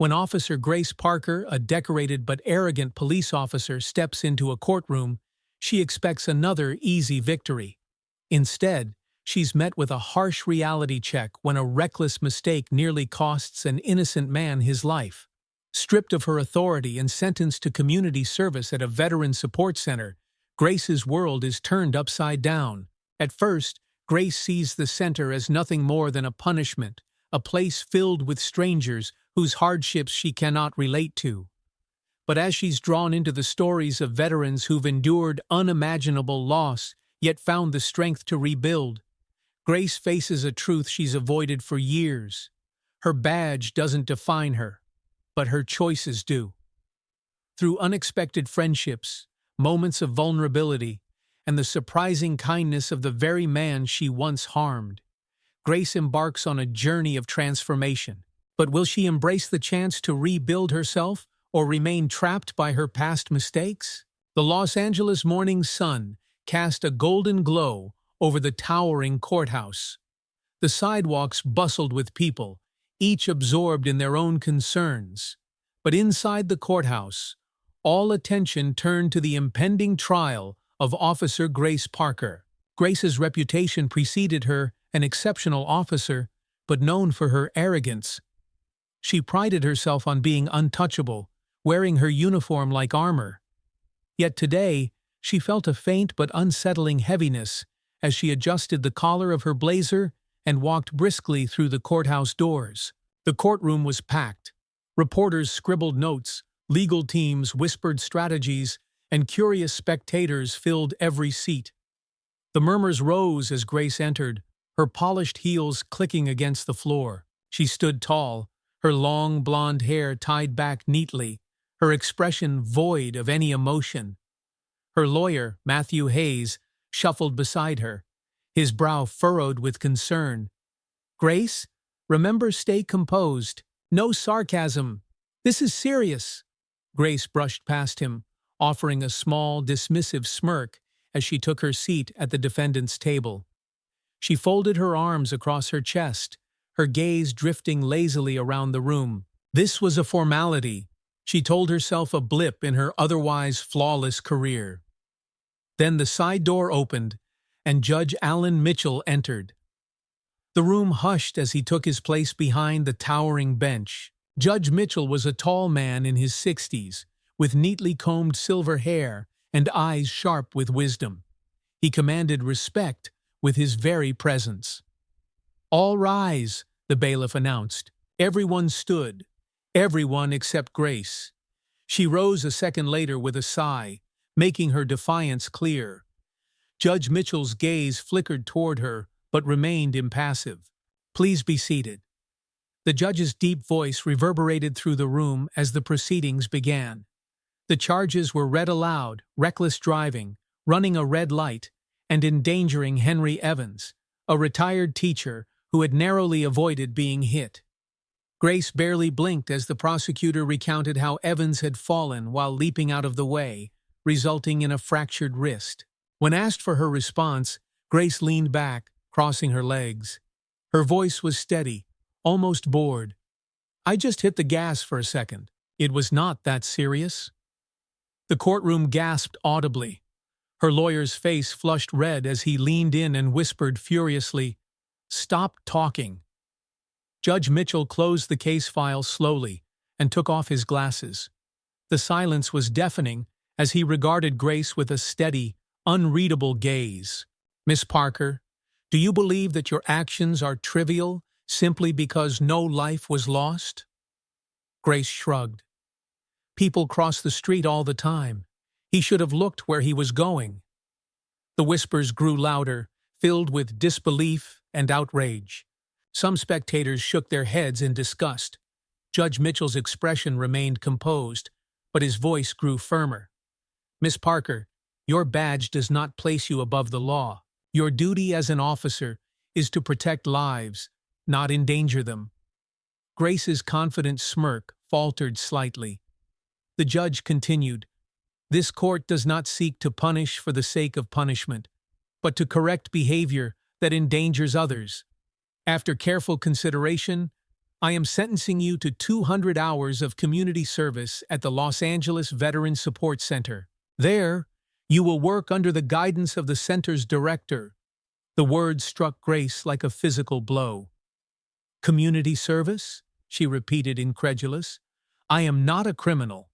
When Officer Grace Parker, a decorated but arrogant police officer, steps into a courtroom, she expects another easy victory. Instead, she's met with a harsh reality check when a reckless mistake nearly costs an innocent man his life. Stripped of her authority and sentenced to community service at a veteran support center, Grace's world is turned upside down. At first, Grace sees the center as nothing more than a punishment, a place filled with strangers whose hardships she cannot relate to. But as she's drawn into the stories of veterans who've endured unimaginable loss, yet found the strength to rebuild, Grace faces a truth she's avoided for years. Her badge doesn't define her, but her choices do. Through unexpected friendships, moments of vulnerability, and the surprising kindness of the very man she once harmed, Grace embarks on a journey of transformation. But will she embrace the chance to rebuild herself or remain trapped by her past mistakes? The Los Angeles morning sun cast a golden glow over the towering courthouse. The sidewalks bustled with people, each absorbed in their own concerns. But inside the courthouse, all attention turned to the impending trial of Officer Grace Parker. Grace's reputation preceded her, an exceptional officer, but known for her arrogance. She prided herself on being untouchable, wearing her uniform like armor. Yet today, she felt a faint but unsettling heaviness as she adjusted the collar of her blazer and walked briskly through the courthouse doors. The courtroom was packed. Reporters scribbled notes, legal teams whispered strategies, and curious spectators filled every seat. The murmurs rose as Grace entered, her polished heels clicking against the floor. She stood tall, her long blonde hair tied back neatly, her expression void of any emotion. Her lawyer, Matthew Hayes, shuffled beside her, his brow furrowed with concern. "Grace, remember, stay composed. No sarcasm. This is serious." Grace brushed past him, offering a small, dismissive smirk as she took her seat at the defendant's table. She folded her arms across her chest, her gaze drifting lazily around the room. This was a formality, she told herself, a blip in her otherwise flawless career. Then the side door opened, and Judge Alan Mitchell entered. The room hushed as he took his place behind the towering bench. Judge Mitchell was a tall man in his 60s, with neatly combed silver hair and eyes sharp with wisdom. He commanded respect with his very presence. "All rise," the bailiff announced. Everyone stood, everyone except Grace. She rose a second later with a sigh, making her defiance clear. Judge Mitchell's gaze flickered toward her, but remained impassive. "Please be seated." The judge's deep voice reverberated through the room as the proceedings began. The charges were read aloud: reckless driving, running a red light, and endangering Henry Evans, a retired teacher who had narrowly avoided being hit. Grace barely blinked as the prosecutor recounted how Evans had fallen while leaping out of the way, resulting in a fractured wrist. When asked for her response, Grace leaned back, crossing her legs. Her voice was steady, almost bored. "I just hit the gas for a second. It was not that serious." The courtroom gasped audibly. Her lawyer's face flushed red as he leaned in and whispered furiously, "Stop talking." Judge Mitchell closed the case file slowly and took off his glasses. The silence was deafening as he regarded Grace with a steady, unreadable gaze. "Miss Parker, do you believe that your actions are trivial simply because no life was lost?" Grace shrugged. "People cross the street all the time. He should have looked where he was going." The whispers grew louder, filled with disbelief and outrage. Some spectators shook their heads in disgust. Judge Mitchell's expression remained composed, but his voice grew firmer. "Miss Parker, your badge does not place you above the law. Your duty as an officer is to protect lives, not endanger them." Grace's confident smirk faltered slightly. The judge continued, "This court does not seek to punish for the sake of punishment, but to correct behavior that endangers others. After careful consideration, I am sentencing you to 200 hours of community service at the Los Angeles Veteran Support Center. There, you will work under the guidance of the center's director." The words struck Grace like a physical blow. "Community service?" she repeated, incredulous. "I am not a criminal."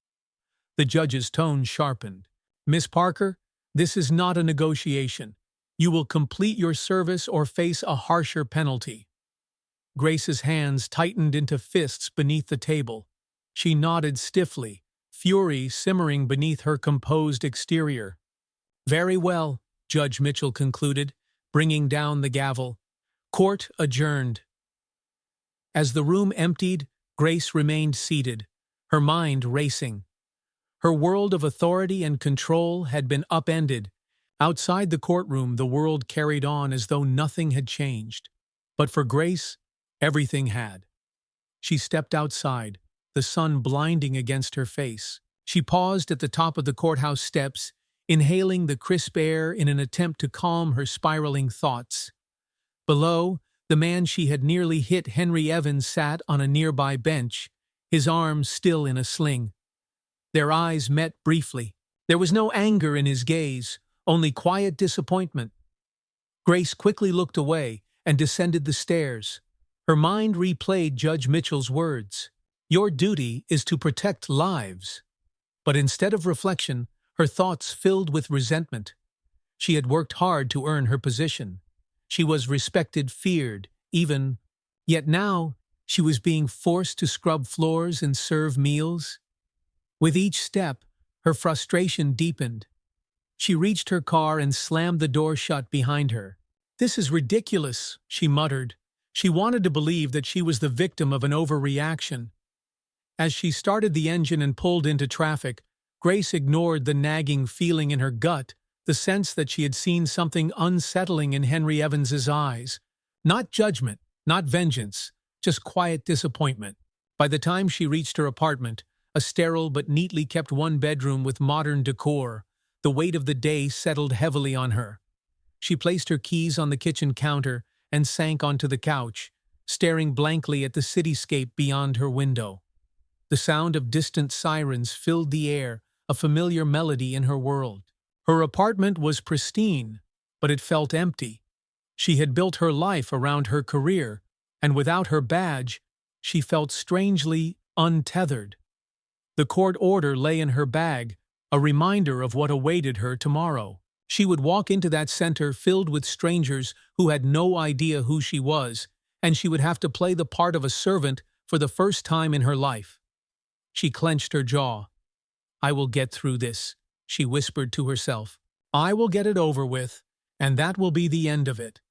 The judge's tone sharpened. "Miss Parker, this is not a negotiation. You will complete your service or face a harsher penalty." Grace's hands tightened into fists beneath the table. She nodded stiffly, fury simmering beneath her composed exterior. "Very well," Judge Mitchell concluded, bringing down the gavel. "Court adjourned." As the room emptied, Grace remained seated, her mind racing. Her world of authority and control had been upended. Outside the courtroom, the world carried on as though nothing had changed. But for Grace, everything had. She stepped outside, the sun blinding against her face. She paused at the top of the courthouse steps, inhaling the crisp air in an attempt to calm her spiraling thoughts. Below, the man she had nearly hit, Henry Evans, sat on a nearby bench, his arms still in a sling. Their eyes met briefly. There was no anger in his gaze, only quiet disappointment. Grace quickly looked away and descended the stairs. Her mind replayed Judge Mitchell's words, "Your duty is to protect lives." But instead of reflection, her thoughts filled with resentment. She had worked hard to earn her position. She was respected, feared, even. Yet now, she was being forced to scrub floors and serve meals. With each step, her frustration deepened. She reached her car and slammed the door shut behind her. "This is ridiculous," she muttered. She wanted to believe that she was the victim of an overreaction. As she started the engine and pulled into traffic, Grace ignored the nagging feeling in her gut, the sense that she had seen something unsettling in Henry Evans's eyes. Not judgment, not vengeance, just quiet disappointment. By the time she reached her apartment, a sterile but neatly kept one-bedroom with modern decor, the weight of the day settled heavily on her. She placed her keys on the kitchen counter and sank onto the couch, staring blankly at the cityscape beyond her window. The sound of distant sirens filled the air, a familiar melody in her world. Her apartment was pristine, but it felt empty. She had built her life around her career, and without her badge, she felt strangely untethered. The court order lay in her bag, a reminder of what awaited her tomorrow. She would walk into that center filled with strangers who had no idea who she was, and she would have to play the part of a servant for the first time in her life. She clenched her jaw. "I will get through this," she whispered to herself. "I will get it over with, and that will be the end of it."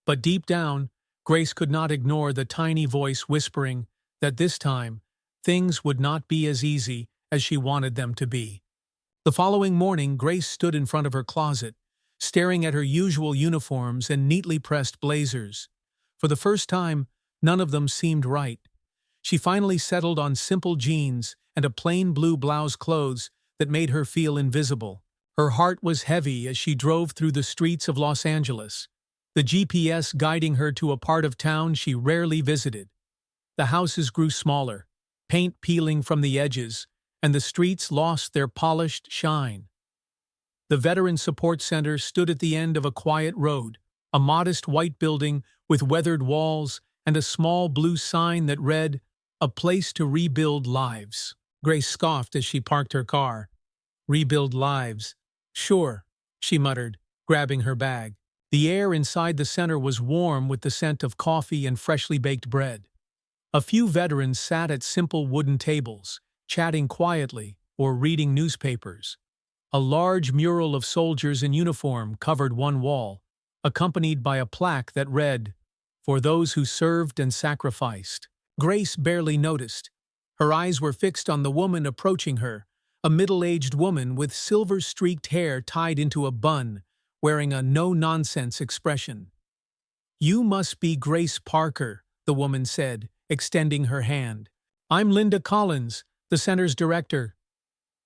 But deep down, Grace could not ignore the tiny voice whispering that this time, things would not be as easy as she wanted them to be. The following morning, Grace stood in front of her closet, staring at her usual uniforms and neatly pressed blazers. For the first time, none of them seemed right. She finally settled on simple jeans and a plain blue blouse, clothes that made her feel invisible. Her heart was heavy as she drove through the streets of Los Angeles, the GPS guiding her to a part of town she rarely visited. The houses grew smaller, paint peeling from the edges, and the streets lost their polished shine. The Veteran Support Center stood at the end of a quiet road, a modest white building with weathered walls and a small blue sign that read, "A place to rebuild lives." Grace scoffed as she parked her car. "Rebuild lives. Sure," she muttered, grabbing her bag. The air inside the center was warm with the scent of coffee and freshly baked bread. A few veterans sat at simple wooden tables, chatting quietly or reading newspapers. A large mural of soldiers in uniform covered one wall, accompanied by a plaque that read, "For those who served and sacrificed." Grace barely noticed. Her eyes were fixed on the woman approaching her, a middle-aged woman with silver-streaked hair tied into a bun, wearing a no-nonsense expression. "You must be Grace Parker," the woman said, extending her hand. "I'm Linda Collins, the center's director."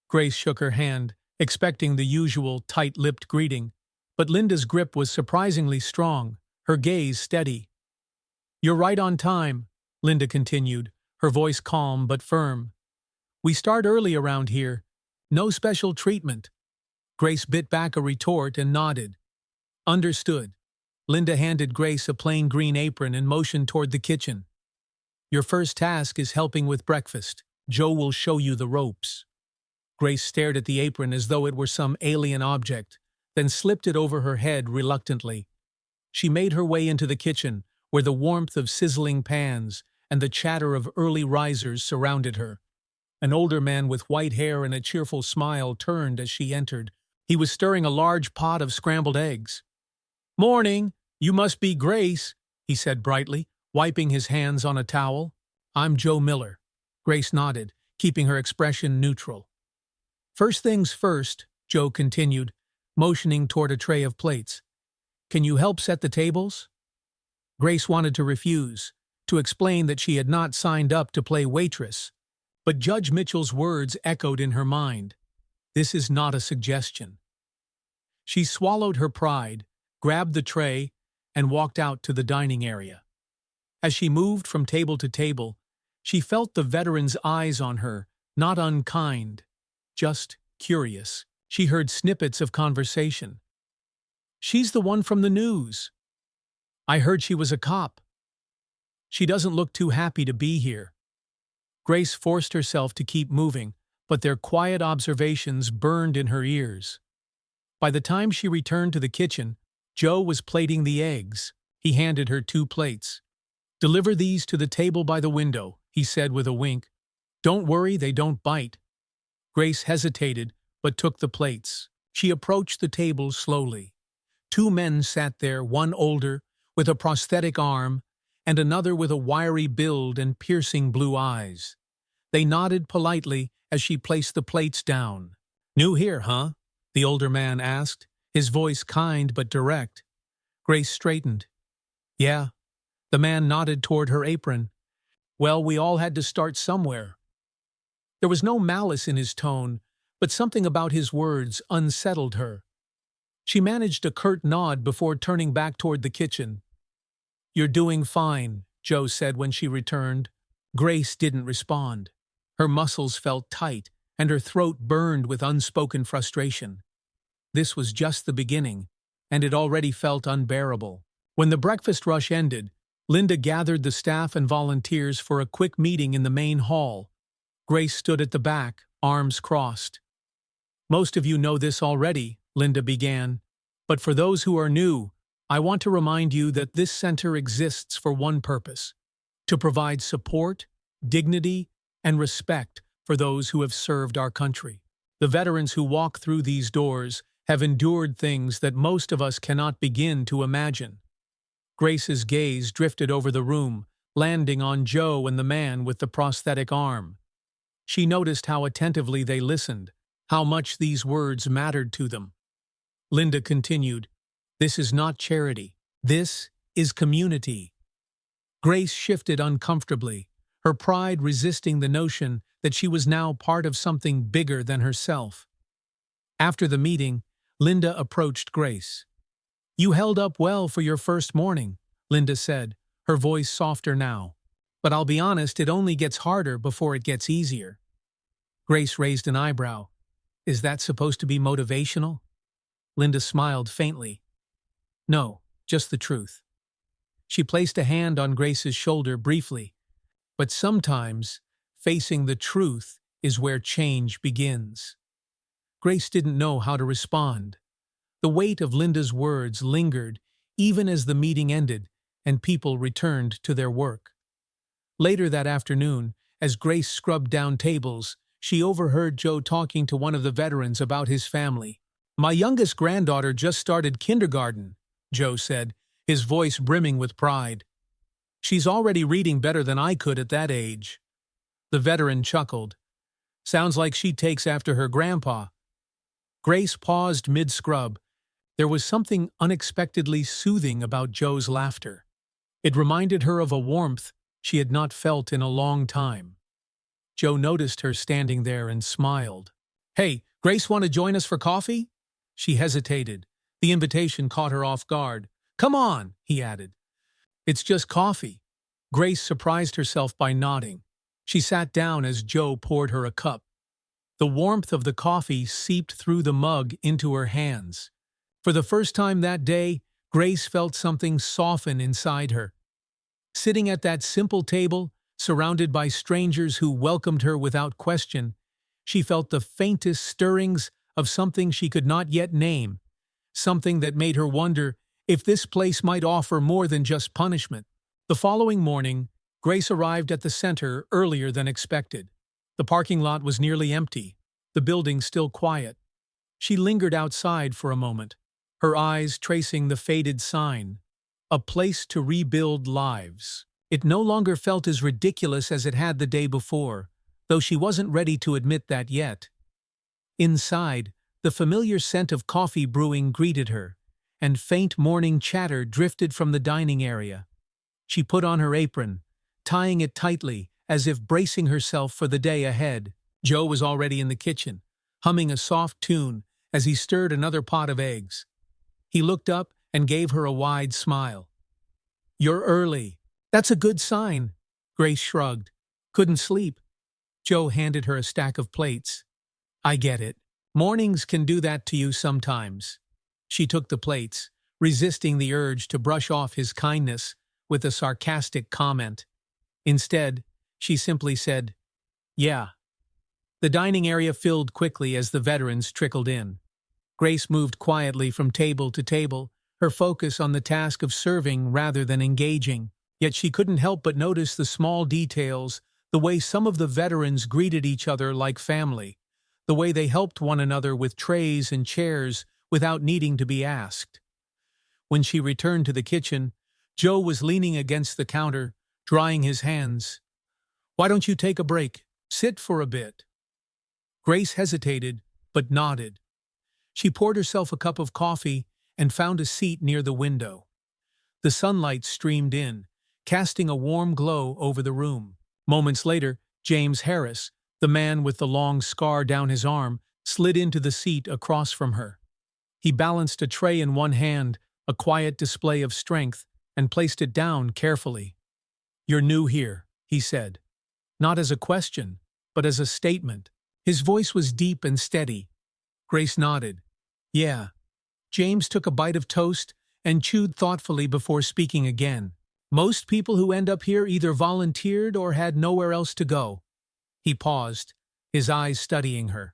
Grace shook her hand, expecting the usual tight-lipped greeting, but Linda's grip was surprisingly strong, her gaze steady. "You're right on time. Linda continued, her voice calm but firm. "We start early around here. No special treatment." Grace bit back a retort and nodded. "Understood." Linda handed Grace a plain green apron and motioned toward the kitchen. "Your first task is helping with breakfast. Joe will show you the ropes." Grace stared at the apron as though it were some alien object, then slipped it over her head reluctantly. She made her way into the kitchen, where the warmth of sizzling pans and the chatter of early risers surrounded her. An older man with white hair and a cheerful smile turned as she entered. He was stirring a large pot of scrambled eggs. "Morning! You must be Grace," he said brightly, wiping his hands on a towel. "I'm Joe Miller." Grace nodded, keeping her expression neutral. "First things first," Joe continued, motioning toward a tray of plates. "Can you help set the tables?" Grace wanted to refuse, to explain that she had not signed up to play waitress, but Judge Mitchell's words echoed in her mind. This is not a suggestion. She swallowed her pride, grabbed the tray, and walked out to the dining area. As she moved from table to table, she felt the veteran's eyes on her, not unkind, just curious. She heard snippets of conversation. "She's the one from the news. I heard she was a cop. She doesn't look too happy to be here." Grace forced herself to keep moving, but their quiet observations burned in her ears. By the time she returned to the kitchen, Joe was plating the eggs. He handed her 2 plates. "Deliver these to the table by the window," he said with a wink. "Don't worry, they don't bite." Grace hesitated, but took the plates. She approached the table slowly. 2 men sat there, one older, with a prosthetic arm, and another with a wiry build and piercing blue eyes. They nodded politely as she placed the plates down. "New here, huh?" the older man asked, his voice kind but direct. Grace straightened. "Yeah." The man nodded toward her apron. "Well, we all had to start somewhere." There was no malice in his tone, but something about his words unsettled her. She managed a curt nod before turning back toward the kitchen. "You're doing fine," Joe said when she returned. Grace didn't respond. Her muscles felt tight, and her throat burned with unspoken frustration. This was just the beginning, and it already felt unbearable. When the breakfast rush ended, Linda gathered the staff and volunteers for a quick meeting in the main hall. Grace stood at the back, arms crossed. "Most of you know this already," Linda began, "but for those who are new, I want to remind you that this center exists for one purpose: to provide support, dignity, and respect for those who have served our country. The veterans who walk through these doors have endured things that most of us cannot begin to imagine." Grace's gaze drifted over the room, landing on Joe and the man with the prosthetic arm. She noticed how attentively they listened, how much these words mattered to them. Linda continued, "This is not charity. This is community." Grace shifted uncomfortably, her pride resisting the notion that she was now part of something bigger than herself. After the meeting, Linda approached Grace. "You held up well for your first morning," Linda said, her voice softer now. "But I'll be honest, it only gets harder before it gets easier." Grace raised an eyebrow. "Is that supposed to be motivational?" Linda smiled faintly. "No, just the truth." She placed a hand on Grace's shoulder briefly. "But sometimes, facing the truth is where change begins." Grace didn't know how to respond. The weight of Linda's words lingered even as the meeting ended and people returned to their work. Later that afternoon, as Grace scrubbed down tables, she overheard Joe talking to one of the veterans about his family. "My youngest granddaughter just started kindergarten," Joe said, his voice brimming with pride. "She's already reading better than I could at that age." The veteran chuckled. "Sounds like she takes after her grandpa." Grace paused mid-scrub. There was something unexpectedly soothing about Joe's laughter. It reminded her of a warmth she had not felt in a long time. Joe noticed her standing there and smiled. "Hey, Grace want to join us for coffee?" She hesitated. The invitation caught her off guard. "Come on," he added. "It's just coffee." Grace surprised herself by nodding. She sat down as Joe poured her a cup. The warmth of the coffee seeped through the mug into her hands. For the first time that day, Grace felt something soften inside her. Sitting at that simple table, surrounded by strangers who welcomed her without question, she felt the faintest stirrings of something she could not yet name, something that made her wonder if this place might offer more than just punishment. The following morning, Grace arrived at the center earlier than expected. The parking lot was nearly empty, the building still quiet. She lingered outside for a moment, her eyes tracing the faded sign, "A place to rebuild lives." It no longer felt as ridiculous as it had the day before, though she wasn't ready to admit that yet. Inside, the familiar scent of coffee brewing greeted her, and faint morning chatter drifted from the dining area. She put on her apron, tying it tightly as if bracing herself for the day ahead. Joe was already in the kitchen, humming a soft tune as he stirred another pot of eggs. He looked up and gave her a wide smile. "You're early. That's a good sign." Grace shrugged. "Couldn't sleep." Joe handed her a stack of plates. "I get it. Mornings can do that to you sometimes." She took the plates, resisting the urge to brush off his kindness with a sarcastic comment. Instead, she simply said, "Yeah." The dining area filled quickly as the veterans trickled in. Grace moved quietly from table to table, her focus on the task of serving rather than engaging. Yet she couldn't help but notice the small details, the way some of the veterans greeted each other like family, the way they helped one another with trays and chairs without needing to be asked. When she returned to the kitchen, Joe was leaning against the counter, drying his hands. "Why don't you take a break? Sit for a bit." Grace hesitated, but nodded. She poured herself a cup of coffee and found a seat near the window. The sunlight streamed in, casting a warm glow over the room. Moments later, James Harris, the man with the long scar down his arm, slid into the seat across from her. He balanced a tray in one hand, a quiet display of strength, and placed it down carefully. "You're new here," he said. Not as a question, but as a statement. His voice was deep and steady. Grace nodded. "Yeah." James took a bite of toast and chewed thoughtfully before speaking again. "Most people who end up here either volunteered or had nowhere else to go." He paused, his eyes studying her.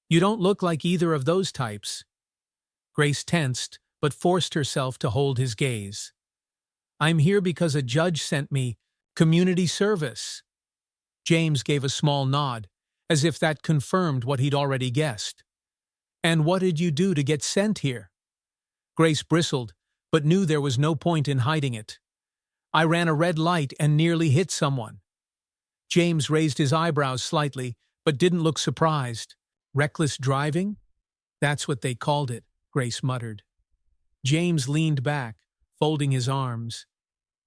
"You don't look like either of those types." Grace tensed, but forced herself to hold his gaze. "I'm here because a judge sent me. Community service." James gave a small nod, as if that confirmed what he'd already guessed. "And what did you do to get sent here?" Grace bristled, but knew there was no point in hiding it. "I ran a red light and nearly hit someone." James raised his eyebrows slightly, but didn't look surprised. "Reckless driving?" "That's what they called it," Grace muttered. James leaned back, folding his arms.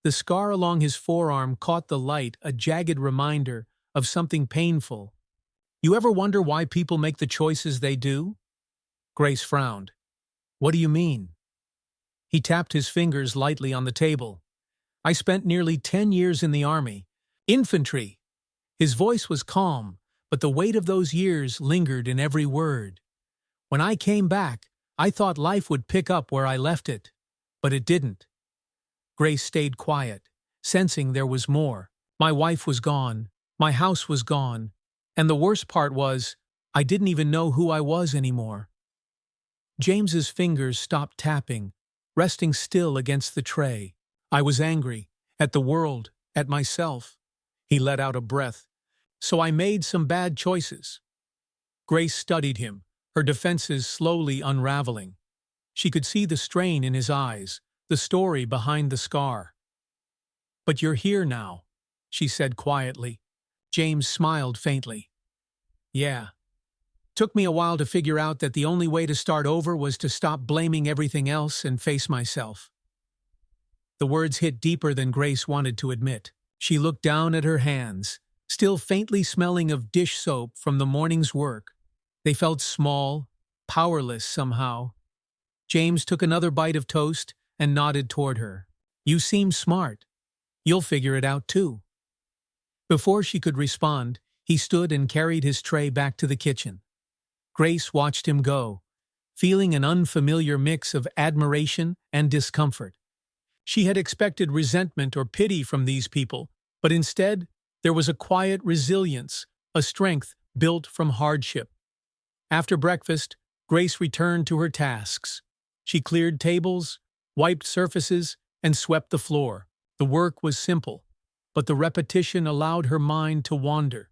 The scar along his forearm caught the light, a jagged reminder of something painful. "You ever wonder why people make the choices they do?" Grace frowned. "What do you mean?" He tapped his fingers lightly on the table. "I spent nearly 10 years in the Army. Infantry." His voice was calm, but the weight of those years lingered in every word. "When I came back, I thought life would pick up where I left it. But it didn't." Grace stayed quiet, sensing there was more. "My wife was gone. My house was gone. And the worst part was, I didn't even know who I was anymore." James's fingers stopped tapping, resting still against the tray. "I was angry. At the world. At myself." He let out a breath. "So I made some bad choices." Grace studied him, her defenses slowly unraveling. She could see the strain in his eyes, the story behind the scar. "But you're here now," she said quietly. James smiled faintly. "Yeah. Took me a while to figure out that the only way to start over was to stop blaming everything else and face myself." The words hit deeper than Grace wanted to admit. She looked down at her hands, still faintly smelling of dish soap from the morning's work. They felt small, powerless somehow. James took another bite of toast and nodded toward her. "You seem smart." You'll figure it out too." Before she could respond, he stood and carried his tray back to the kitchen. Grace watched him go, feeling an unfamiliar mix of admiration and discomfort. She had expected resentment or pity from these people, but instead, there was a quiet resilience, a strength built from hardship. After breakfast, Grace returned to her tasks. She cleared tables, wiped surfaces, and swept the floor. The work was simple, but the repetition allowed her mind to wander.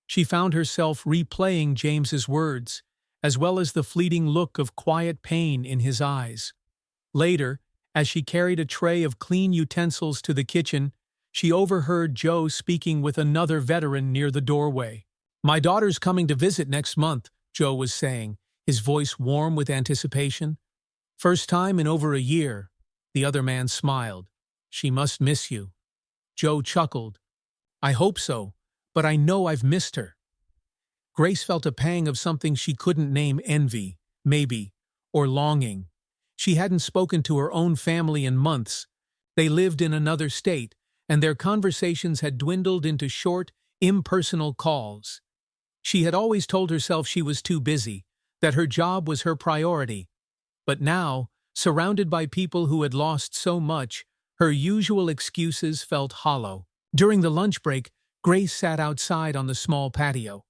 She found herself replaying James's words, as well as the fleeting look of quiet pain in his eyes. Later, as she carried a tray of clean utensils to the kitchen, she overheard Joe speaking with another veteran near the doorway. "My daughter's coming to visit next month," Joe was saying, his voice warm with anticipation. "First time in over a year." The other man smiled. "She must miss you." Joe chuckled. "I hope so, but I know I've missed her." Grace felt a pang of something she couldn't name: envy, maybe, or longing. She hadn't spoken to her own family in months. They lived in another state, and their conversations had dwindled into short, impersonal calls. She had always told herself she was too busy, that her job was her priority. But now, surrounded by people who had lost so much, her usual excuses felt hollow. During the lunch break, Grace sat outside on the small patio.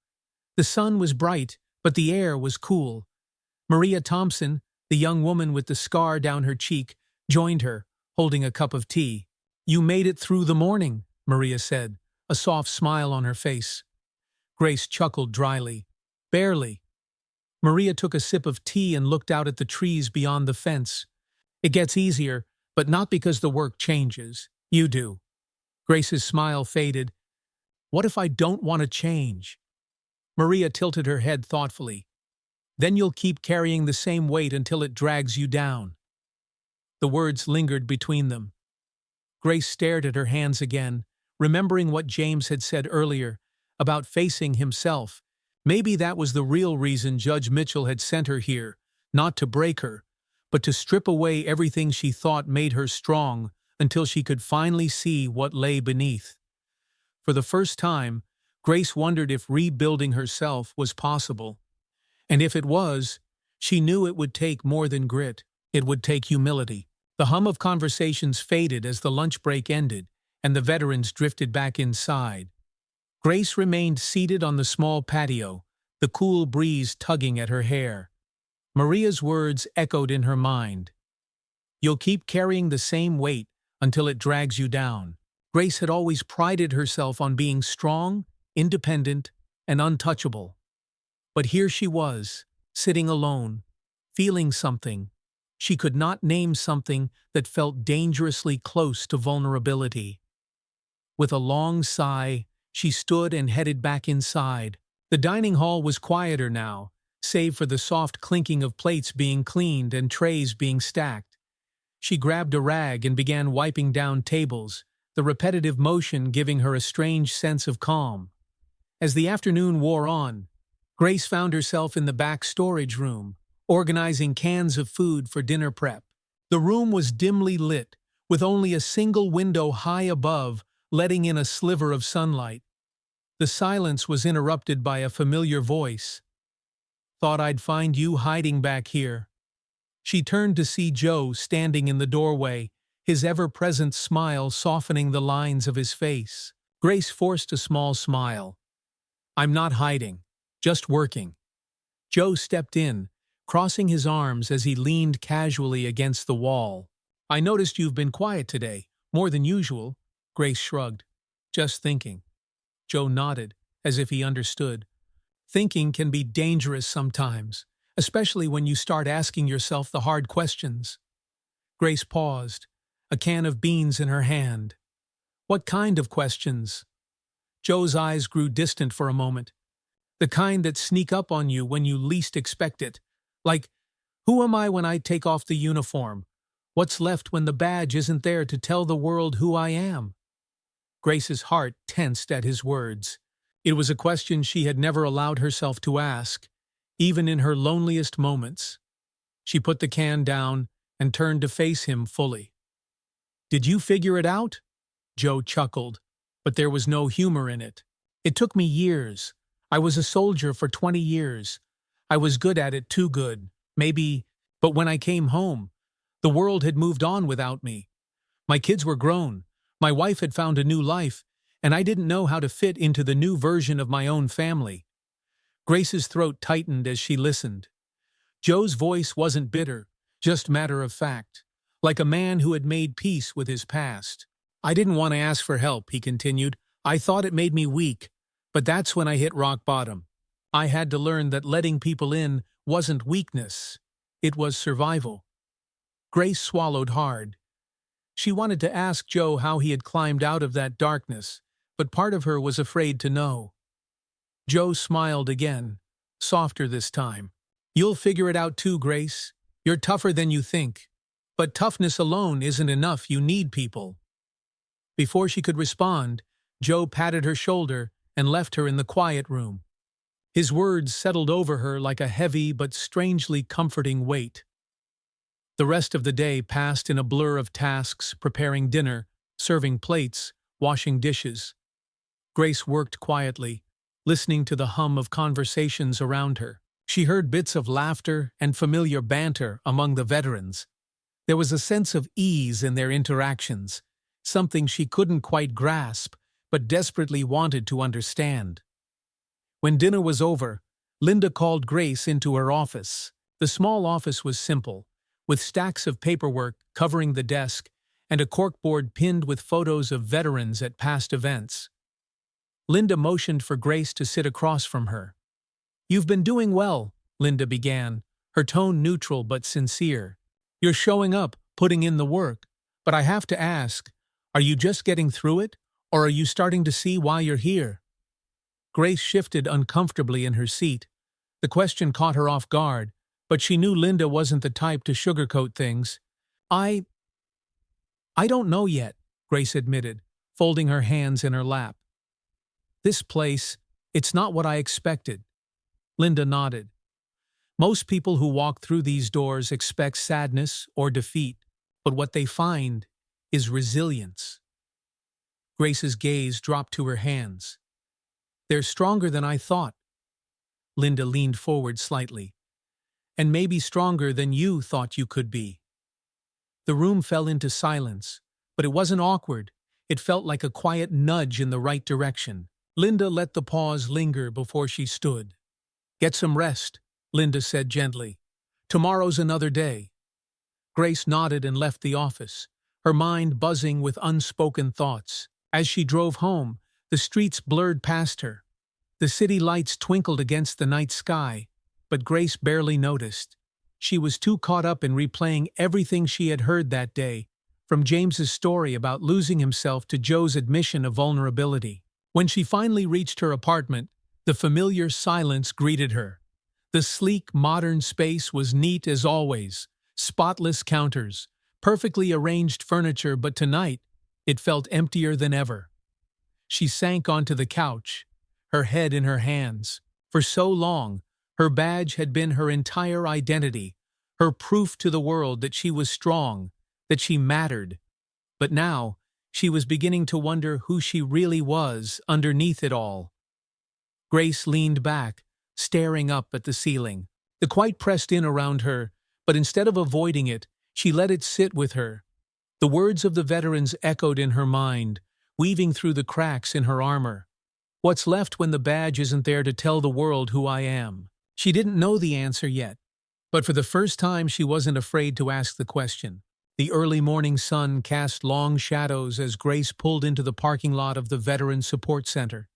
The sun was bright, but the air was cool. Maria Thompson, the young woman with the scar down her cheek, joined her, holding a cup of tea. "You made it through the morning," Maria said, a soft smile on her face. Grace chuckled dryly. "Barely." Maria took a sip of tea and looked out at the trees beyond the fence. "It gets easier, but not because the work changes. You do." Grace's smile faded. "What if I don't want to change?" Maria tilted her head thoughtfully. "Then you'll keep carrying the same weight until it drags you down." The words lingered between them. Grace stared at her hands again, remembering what James had said earlier about facing himself. Maybe that was the real reason Judge Mitchell had sent her here, not to break her, but to strip away everything she thought made her strong until she could finally see what lay beneath. For the first time, Grace wondered if rebuilding herself was possible. And if it was, she knew it would take more than grit. It would take humility. The hum of conversations faded as the lunch break ended, and the veterans drifted back inside. Grace remained seated on the small patio, the cool breeze tugging at her hair. Maria's words echoed in her mind. "You'll keep carrying the same weight until it drags you down." Grace had always prided herself on being strong, independent, and untouchable. But here she was, sitting alone, feeling something. She could not name something that felt dangerously close to vulnerability. With a long sigh, she stood and headed back inside. The dining hall was quieter now, save for the soft clinking of plates being cleaned and trays being stacked. She grabbed a rag and began wiping down tables, the repetitive motion giving her a strange sense of calm. As the afternoon wore on, Grace found herself in the back storage room, organizing cans of food for dinner prep. The room was dimly lit, with only a single window high above, letting in a sliver of sunlight. The silence was interrupted by a familiar voice. "Thought I'd find you hiding back here." She turned to see Joe standing in the doorway, his ever-present smile softening the lines of his face. Grace forced a small smile. "I'm not hiding, just working." Joe stepped in, crossing his arms as he leaned casually against the wall. "I noticed you've been quiet today, more than usual." Grace shrugged. "Just thinking." Joe nodded, as if he understood. Thinking can be dangerous sometimes, especially when you start asking yourself the hard questions. Grace paused, a can of beans in her hand. "What kind of questions?" Joe's eyes grew distant for a moment. "The kind that sneak up on you when you least expect it. Like, who am I when I take off the uniform? What's left when the badge isn't there to tell the world who I am?" Grace's heart tensed at his words. It was a question she had never allowed herself to ask, even in her loneliest moments. She put the can down and turned to face him fully. "Did you figure it out?" Joe chuckled, but there was no humor in it. It took me years. I was a soldier for 20 years. I was good at it, too good. Maybe, but when I came home, the world had moved on without me. My kids were grown. My wife had found a new life, and I didn't know how to fit into the new version of my own family. Grace's throat tightened as she listened. Joe's voice wasn't bitter, just matter of fact, like a man who had made peace with his past. I didn't want to ask for help, he continued. I thought it made me weak, but that's when I hit rock bottom. I had to learn that letting people in wasn't weakness. It was survival. Grace swallowed hard. She wanted to ask Joe how he had climbed out of that darkness, but part of her was afraid to know. Joe smiled again, softer this time. You'll figure it out too, Grace. You're tougher than you think. But toughness alone isn't enough, you need people. Before she could respond, Joe patted her shoulder and left her in the quiet room. His words settled over her like a heavy but strangely comforting weight. The rest of the day passed in a blur of tasks, preparing dinner, serving plates, washing dishes. Grace worked quietly, listening to the hum of conversations around her. She heard bits of laughter and familiar banter among the veterans. There was a sense of ease in their interactions, something she couldn't quite grasp, but desperately wanted to understand. When dinner was over, Linda called Grace into her office. The small office was simple, with stacks of paperwork covering the desk and a corkboard pinned with photos of veterans at past events. Linda motioned for Grace to sit across from her. You've been doing well, Linda began, her tone neutral but sincere. You're showing up, putting in the work, but I have to ask, are you just getting through it, or are you starting to see why you're here? Grace shifted uncomfortably in her seat. The question caught her off guard, but she knew Linda wasn't the type to sugarcoat things. I don't know yet, Grace admitted, folding her hands in her lap. This place, it's not what I expected. Linda nodded. Most people who walk through these doors expect sadness or defeat, but what they find is resilience. Grace's gaze dropped to her hands. They're stronger than I thought. Linda leaned forward slightly. And maybe stronger than you thought you could be. The room fell into silence, but it wasn't awkward. It felt like a quiet nudge in the right direction. Linda let the pause linger before she stood. Get some rest, Linda said gently. Tomorrow's another day. Grace nodded and left the office, her mind buzzing with unspoken thoughts. As she drove home, the streets blurred past her. The city lights twinkled against the night sky, but Grace barely noticed. She was too caught up in replaying everything she had heard that day, from James's story about losing himself to Joe's admission of vulnerability. When she finally reached her apartment, the familiar silence greeted her. The sleek, modern space was neat as always, spotless counters, perfectly arranged furniture, but tonight, it felt emptier than ever. She sank onto the couch, her head in her hands. For so long, her badge had been her entire identity, her proof to the world that she was strong, that she mattered. But now, she was beginning to wonder who she really was underneath it all. Grace leaned back, staring up at the ceiling. The quiet pressed in around her, but instead of avoiding it, she let it sit with her. The words of the veterans echoed in her mind, weaving through the cracks in her armor. What's left when the badge isn't there to tell the world who I am? She didn't know the answer yet, but for the first time she wasn't afraid to ask the question. The early morning sun cast long shadows as Grace pulled into the parking lot of the Veteran Support Center.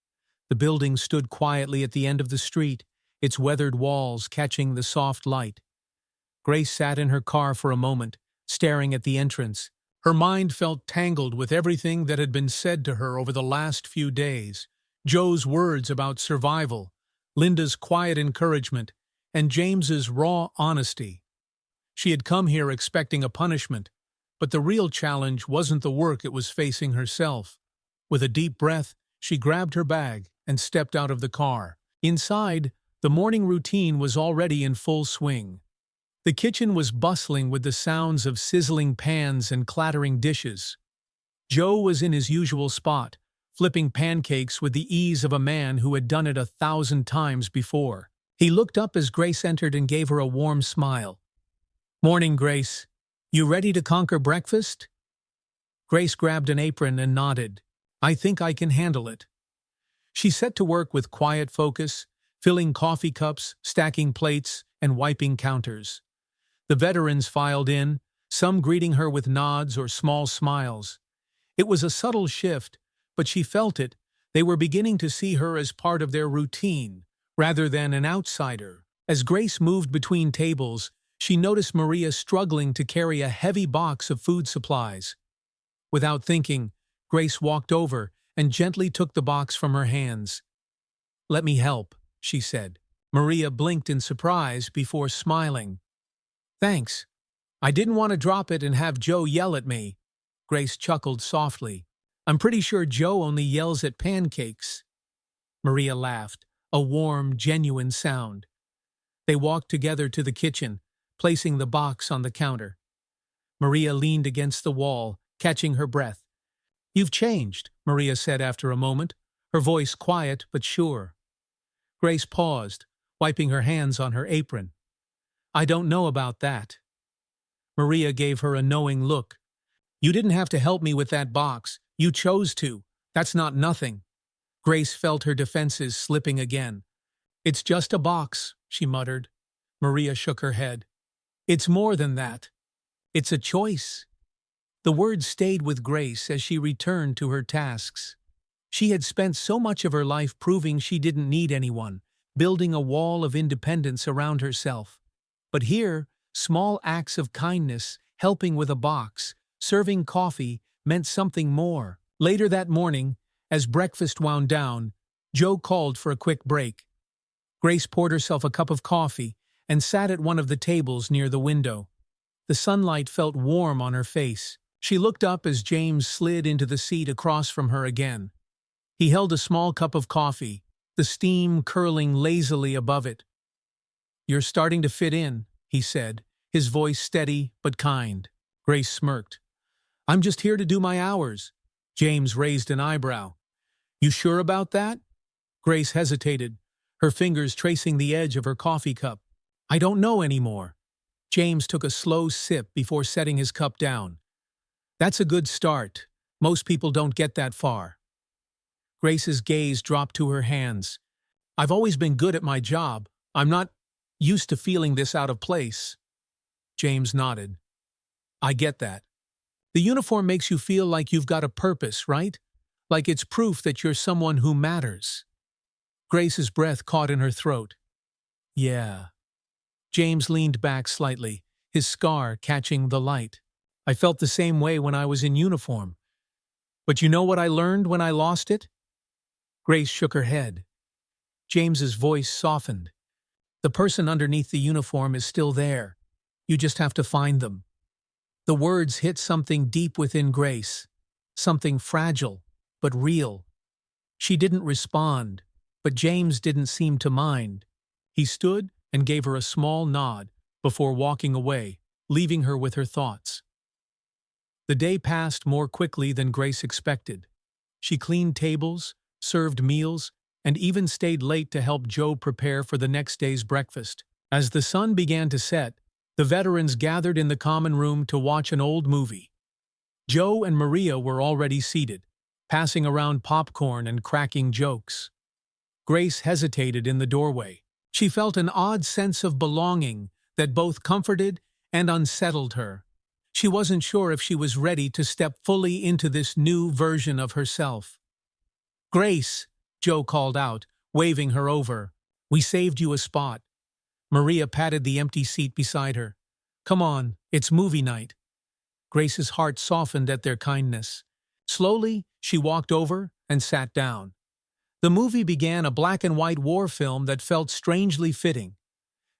The building stood quietly at the end of the street, its weathered walls catching the soft light. Grace sat in her car for a moment, staring at the entrance. Her mind felt tangled with everything that had been said to her over the last few days. Joe's words about survival, Linda's quiet encouragement, and James's raw honesty. She had come here expecting a punishment, but the real challenge wasn't the work it was facing herself. With a deep breath, she grabbed her bag and stepped out of the car. Inside, the morning routine was already in full swing. The kitchen was bustling with the sounds of sizzling pans and clattering dishes. Joe was in his usual spot, flipping pancakes with the ease of a man who had done it 1,000 times before. He looked up as Grace entered and gave her a warm smile. "Morning, Grace. You ready to conquer breakfast?" Grace grabbed an apron and nodded. "I think I can handle it." She set to work with quiet focus, filling coffee cups, stacking plates, and wiping counters. The veterans filed in, some greeting her with nods or small smiles. It was a subtle shift, but she felt it. They were beginning to see her as part of their routine, rather than an outsider. As Grace moved between tables, she noticed Maria struggling to carry a heavy box of food supplies. Without thinking, Grace walked over and gently took the box from her hands. "Let me help," she said. Maria blinked in surprise before smiling. "Thanks. I didn't want to drop it and have Joe yell at me." Grace chuckled softly. "I'm pretty sure Joe only yells at pancakes." Maria laughed, a warm, genuine sound. They walked together to the kitchen, placing the box on the counter. Maria leaned against the wall, catching her breath. "You've changed," Maria said after a moment, her voice quiet but sure. Grace paused, wiping her hands on her apron. "I don't know about that." Maria gave her a knowing look. "You didn't have to help me with that box. You chose to. That's not nothing." Grace felt her defenses slipping again. "It's just a box," she muttered. Maria shook her head. "It's more than that. It's a choice." The words stayed with Grace as she returned to her tasks. She had spent so much of her life proving she didn't need anyone, building a wall of independence around herself. But here, small acts of kindness, helping with a box, serving coffee, meant something more. Later that morning, as breakfast wound down, Joe called for a quick break. Grace poured herself a cup of coffee and sat at one of the tables near the window. The sunlight felt warm on her face. She looked up as James slid into the seat across from her again. He held a small cup of coffee, the steam curling lazily above it. "You're starting to fit in," he said, his voice steady but kind. Grace smirked. "I'm just here to do my hours." James raised an eyebrow. "You sure about that?" Grace hesitated, her fingers tracing the edge of her coffee cup. "I don't know anymore." James took a slow sip before setting his cup down. "That's a good start. Most people don't get that far." Grace's gaze dropped to her hands. "I've always been good at my job. I'm not used to feeling this out of place." James nodded. "I get that. The uniform makes you feel like you've got a purpose, right? Like it's proof that you're someone who matters." Grace's breath caught in her throat. "Yeah." James leaned back slightly, his scar catching the light. "I felt the same way when I was in uniform. But you know what I learned when I lost it?" Grace shook her head. James's voice softened. "The person underneath the uniform is still there. You just have to find them." The words hit something deep within Grace, something fragile, but real. She didn't respond, but James didn't seem to mind. He stood and gave her a small nod before walking away, leaving her with her thoughts. The day passed more quickly than Grace expected. She cleaned tables, served meals, and even stayed late to help Joe prepare for the next day's breakfast. As the sun began to set, the veterans gathered in the common room to watch an old movie. Joe and Maria were already seated, passing around popcorn and cracking jokes. Grace hesitated in the doorway. She felt an odd sense of belonging that both comforted and unsettled her. She wasn't sure if she was ready to step fully into this new version of herself. "Grace," Joe called out, waving her over. "We saved you a spot." Maria patted the empty seat beside her. "Come on, it's movie night." Grace's heart softened at their kindness. Slowly, she walked over and sat down. The movie began, a black-and-white war film that felt strangely fitting.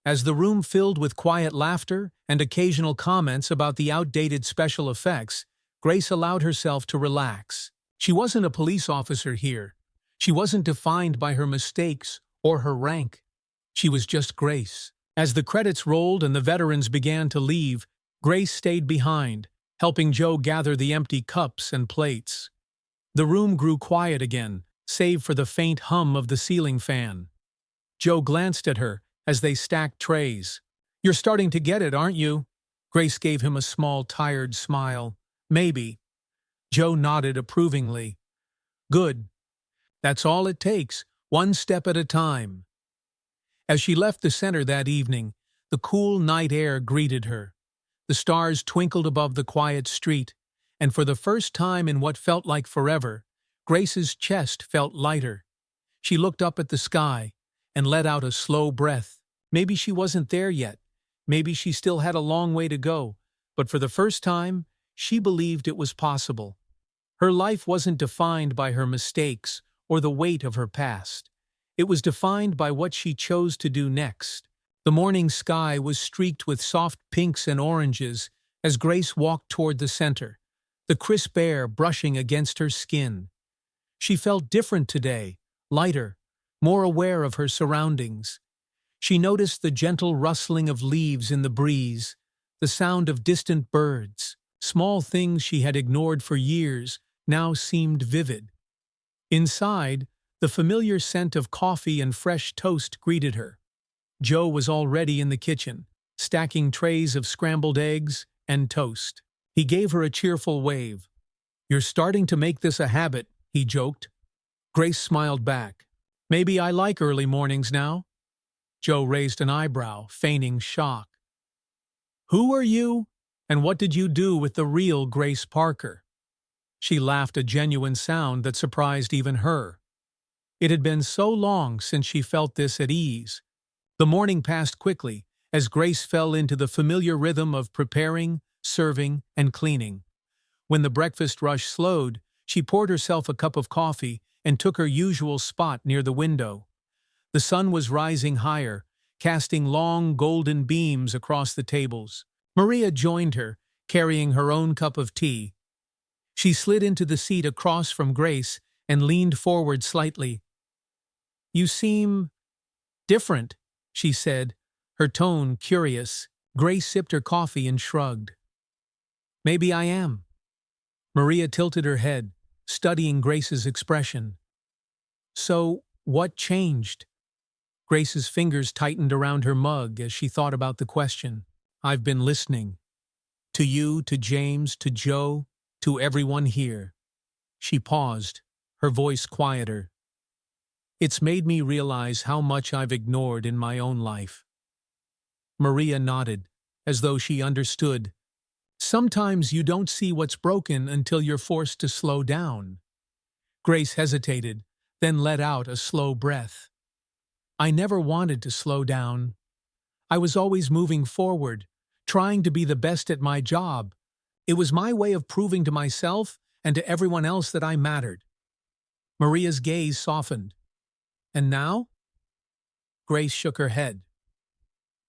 As the room filled with quiet laughter and occasional comments about the outdated special effects, Grace allowed herself to relax. She wasn't a police officer here. She wasn't defined by her mistakes or her rank. She was just Grace. As the credits rolled and the veterans began to leave, Grace stayed behind, helping Joe gather the empty cups and plates. The room grew quiet again, save for the faint hum of the ceiling fan. Joe glanced at her as they stacked trays. "You're starting to get it, aren't you?" Grace gave him a small, tired smile. "Maybe." Joe nodded approvingly. "Good. That's all it takes, one step at a time." As she left the center that evening, the cool night air greeted her. The stars twinkled above the quiet street, and for the first time in what felt like forever, Grace's chest felt lighter. She looked up at the sky and let out a slow breath. Maybe she wasn't there yet. Maybe she still had a long way to go, but for the first time, she believed it was possible. Her life wasn't defined by her mistakes or the weight of her past. It was defined by what she chose to do next. The morning sky was streaked with soft pinks and oranges as Grace walked toward the center, the crisp air brushing against her skin. She felt different today, lighter, more aware of her surroundings. She noticed the gentle rustling of leaves in the breeze, the sound of distant birds. Small things she had ignored for years now seemed vivid. Inside, the familiar scent of coffee and fresh toast greeted her. Joe was already in the kitchen, stacking trays of scrambled eggs and toast. He gave her a cheerful wave. "You're starting to make this a habit," he joked. Grace smiled back. "Maybe I like early mornings now." Joe raised an eyebrow, feigning shock. "Who are you, and what did you do with the real Grace Parker?" She laughed, a genuine sound that surprised even her. It had been so long since she felt this at ease. The morning passed quickly as Grace fell into the familiar rhythm of preparing, serving, and cleaning. When the breakfast rush slowed, she poured herself a cup of coffee and took her usual spot near the window. The sun was rising higher, casting long golden beams across the tables. Maria joined her, carrying her own cup of tea. She slid into the seat across from Grace and leaned forward slightly. "You seem different," she said, her tone curious. Grace sipped her coffee and shrugged. "Maybe I am." Maria tilted her head, studying Grace's expression. "So, what changed?" Grace's fingers tightened around her mug as she thought about the question. "I've been listening. To you, to James, to Joe, to everyone here." She paused, her voice quieter. "It's made me realize how much I've ignored in my own life." Maria nodded, as though she understood. "Sometimes you don't see what's broken until you're forced to slow down." Grace hesitated, then let out a slow breath. "I never wanted to slow down. I was always moving forward, trying to be the best at my job. It was my way of proving to myself and to everyone else that I mattered." Maria's gaze softened. "And now?" Grace shook her head.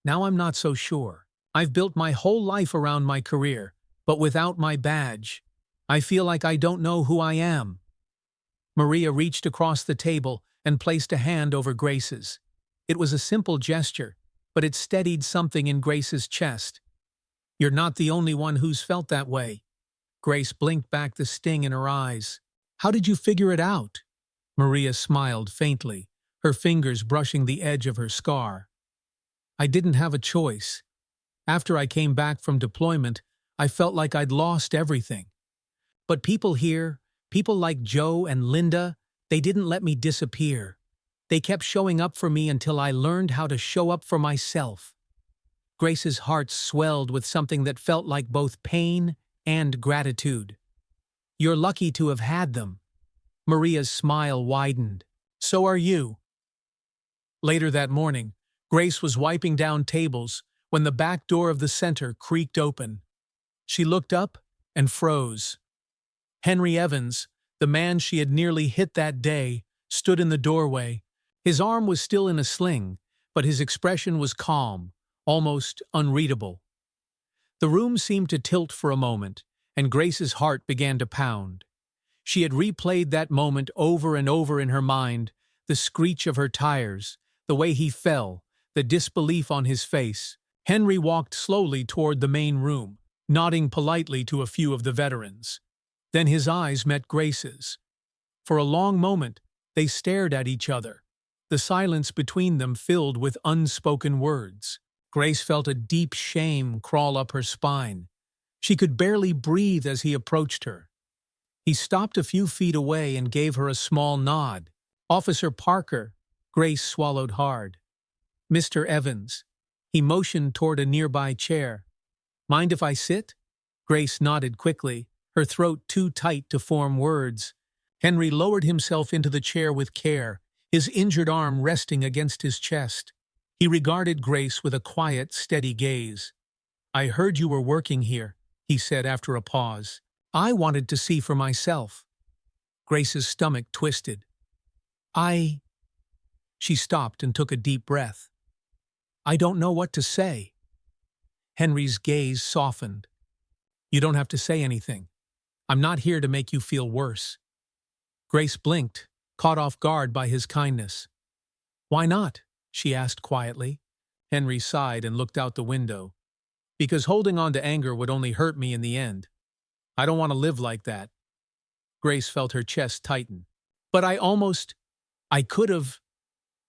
"Now I'm not so sure. I've built my whole life around my career, but without my badge. I feel like I don't know who I am." Maria reached across the table and placed a hand over Grace's. It was a simple gesture, but it steadied something in Grace's chest. "You're not the only one who's felt that way." Grace blinked back the sting in her eyes. "How did you figure it out?" Maria smiled faintly, her fingers brushing the edge of her scar. "I didn't have a choice. After I came back from deployment, I felt like I'd lost everything. But people here, people like Joe and Linda, they didn't let me disappear. They kept showing up for me until I learned how to show up for myself." Grace's heart swelled with something that felt like both pain and gratitude. "You're lucky to have had them." Maria's smile widened. "So are you." Later that morning, Grace was wiping down tables when the back door of the center creaked open. She looked up and froze. Henry Evans, the man she had nearly hit that day, stood in the doorway. His arm was still in a sling, but his expression was calm, almost unreadable. The room seemed to tilt for a moment, and Grace's heart began to pound. She had replayed that moment over and over in her mind, the screech of her tires, the way he fell, the disbelief on his face. Henry walked slowly toward the main room. nodding politely to a few of the veterans. Then his eyes met Grace's. For a long moment, they stared at each other, the silence between them filled with unspoken words. Grace felt a deep shame crawl up her spine. She could barely breathe as he approached her. He stopped a few feet away and gave her a small nod. "Officer Parker." Grace swallowed hard. "Mr. Evans." He motioned toward a nearby chair. "Mind if I sit?" Grace nodded quickly, her throat too tight to form words. Henry lowered himself into the chair with care, his injured arm resting against his chest. He regarded Grace with a quiet, steady gaze. "I heard you were working here," he said after a pause. "I wanted to see for myself." Grace's stomach twisted. She stopped and took a deep breath. "I don't know what to say." Henry's gaze softened. "You don't have to say anything. I'm not here to make you feel worse." Grace blinked, caught off guard by his kindness. "Why not?" she asked quietly. Henry sighed and looked out the window. "Because holding on to anger would only hurt me in the end. I don't want to live like that." Grace felt her chest tighten. "But I could have."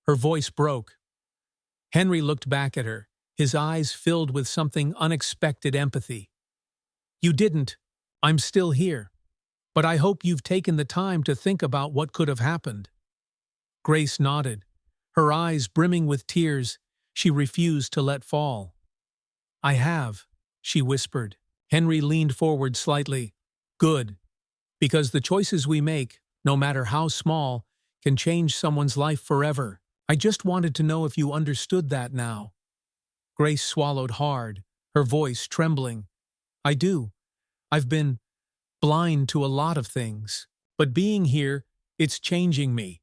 Her voice broke. Henry looked back at her, his eyes filled with something unexpected empathy. "You didn't. I'm still here. But I hope you've taken the time to think about what could have happened." Grace nodded, her eyes brimming with tears she refused to let fall. "I have," she whispered. Henry leaned forward slightly. "Good. Because the choices we make, no matter how small, can change someone's life forever. I just wanted to know if you understood that now." Grace swallowed hard, her voice trembling. "I do. I've been blind to a lot of things. But being here, it's changing me."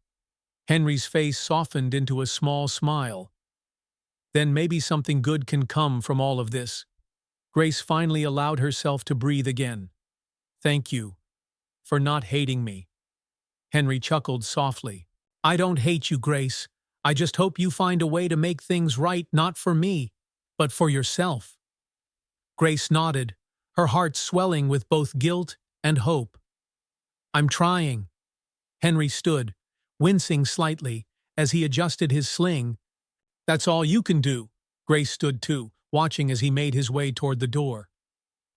Henry's face softened into a small smile. "Then maybe something good can come from all of this." Grace finally allowed herself to breathe again. "Thank you for not hating me." Henry chuckled softly. "I don't hate you, Grace. I just hope you find a way to make things right, not for me, but for yourself." Grace nodded, her heart swelling with both guilt and hope. "I'm trying." Henry stood, wincing slightly, as he adjusted his sling. "That's all you can do." Grace stood too, watching as he made his way toward the door.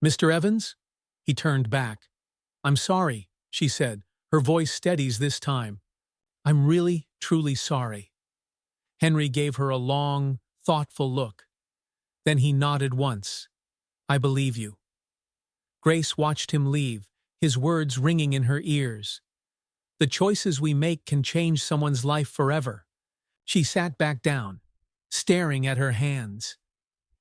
"Mr. Evans?" He turned back. "I'm sorry," she said, her voice steadies this time. "I'm really, truly sorry." Henry gave her a long, thoughtful look. Then he nodded once. "I believe you." Grace watched him leave, his words ringing in her ears. The choices we make can change someone's life forever. She sat back down, staring at her hands.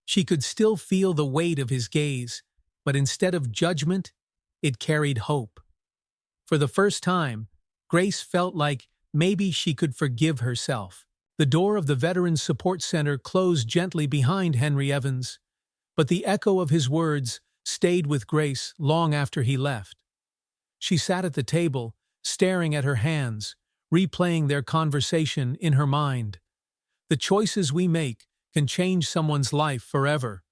She could still feel the weight of his gaze, but instead of judgment, it carried hope. For the first time, Grace felt like maybe she could forgive herself. The door of the Veterans Support Center closed gently behind Henry Evans, but the echo of his words stayed with Grace long after he left. She sat at the table, staring at her hands, replaying their conversation in her mind. The choices we make can change someone's life forever.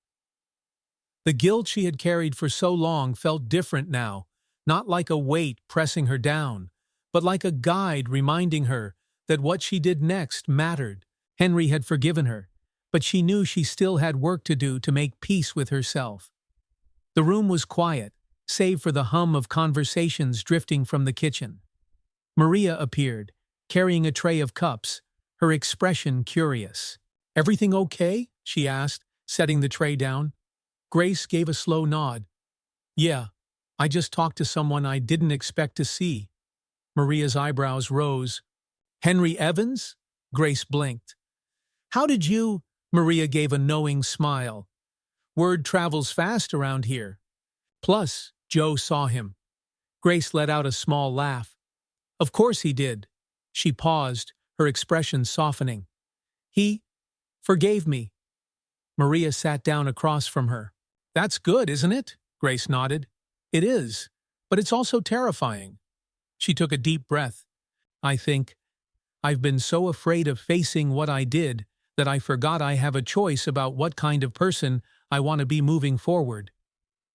The guilt she had carried for so long felt different now, not like a weight pressing her down, but like a guide reminding her that what she did next mattered. Henry had forgiven her, but she knew she still had work to do to make peace with herself. The room was quiet, save for the hum of conversations drifting from the kitchen. Maria appeared, carrying a tray of cups, her expression curious. "Everything okay?" she asked, setting the tray down. Grace gave a slow nod. "Yeah, I just talked to someone I didn't expect to see." Maria's eyebrows rose. "Henry Evans?" Grace blinked. "How did you—" Maria gave a knowing smile. "Word travels fast around here. Plus, Joe saw him." Grace let out a small laugh. "Of course he did." She paused, her expression softening. "He forgave me." Maria sat down across from her. "That's good, isn't it?" Grace nodded. "It is, but it's also terrifying." She took a deep breath. "I think I've been so afraid of facing what I did that I forgot I have a choice about what kind of person I want to be moving forward."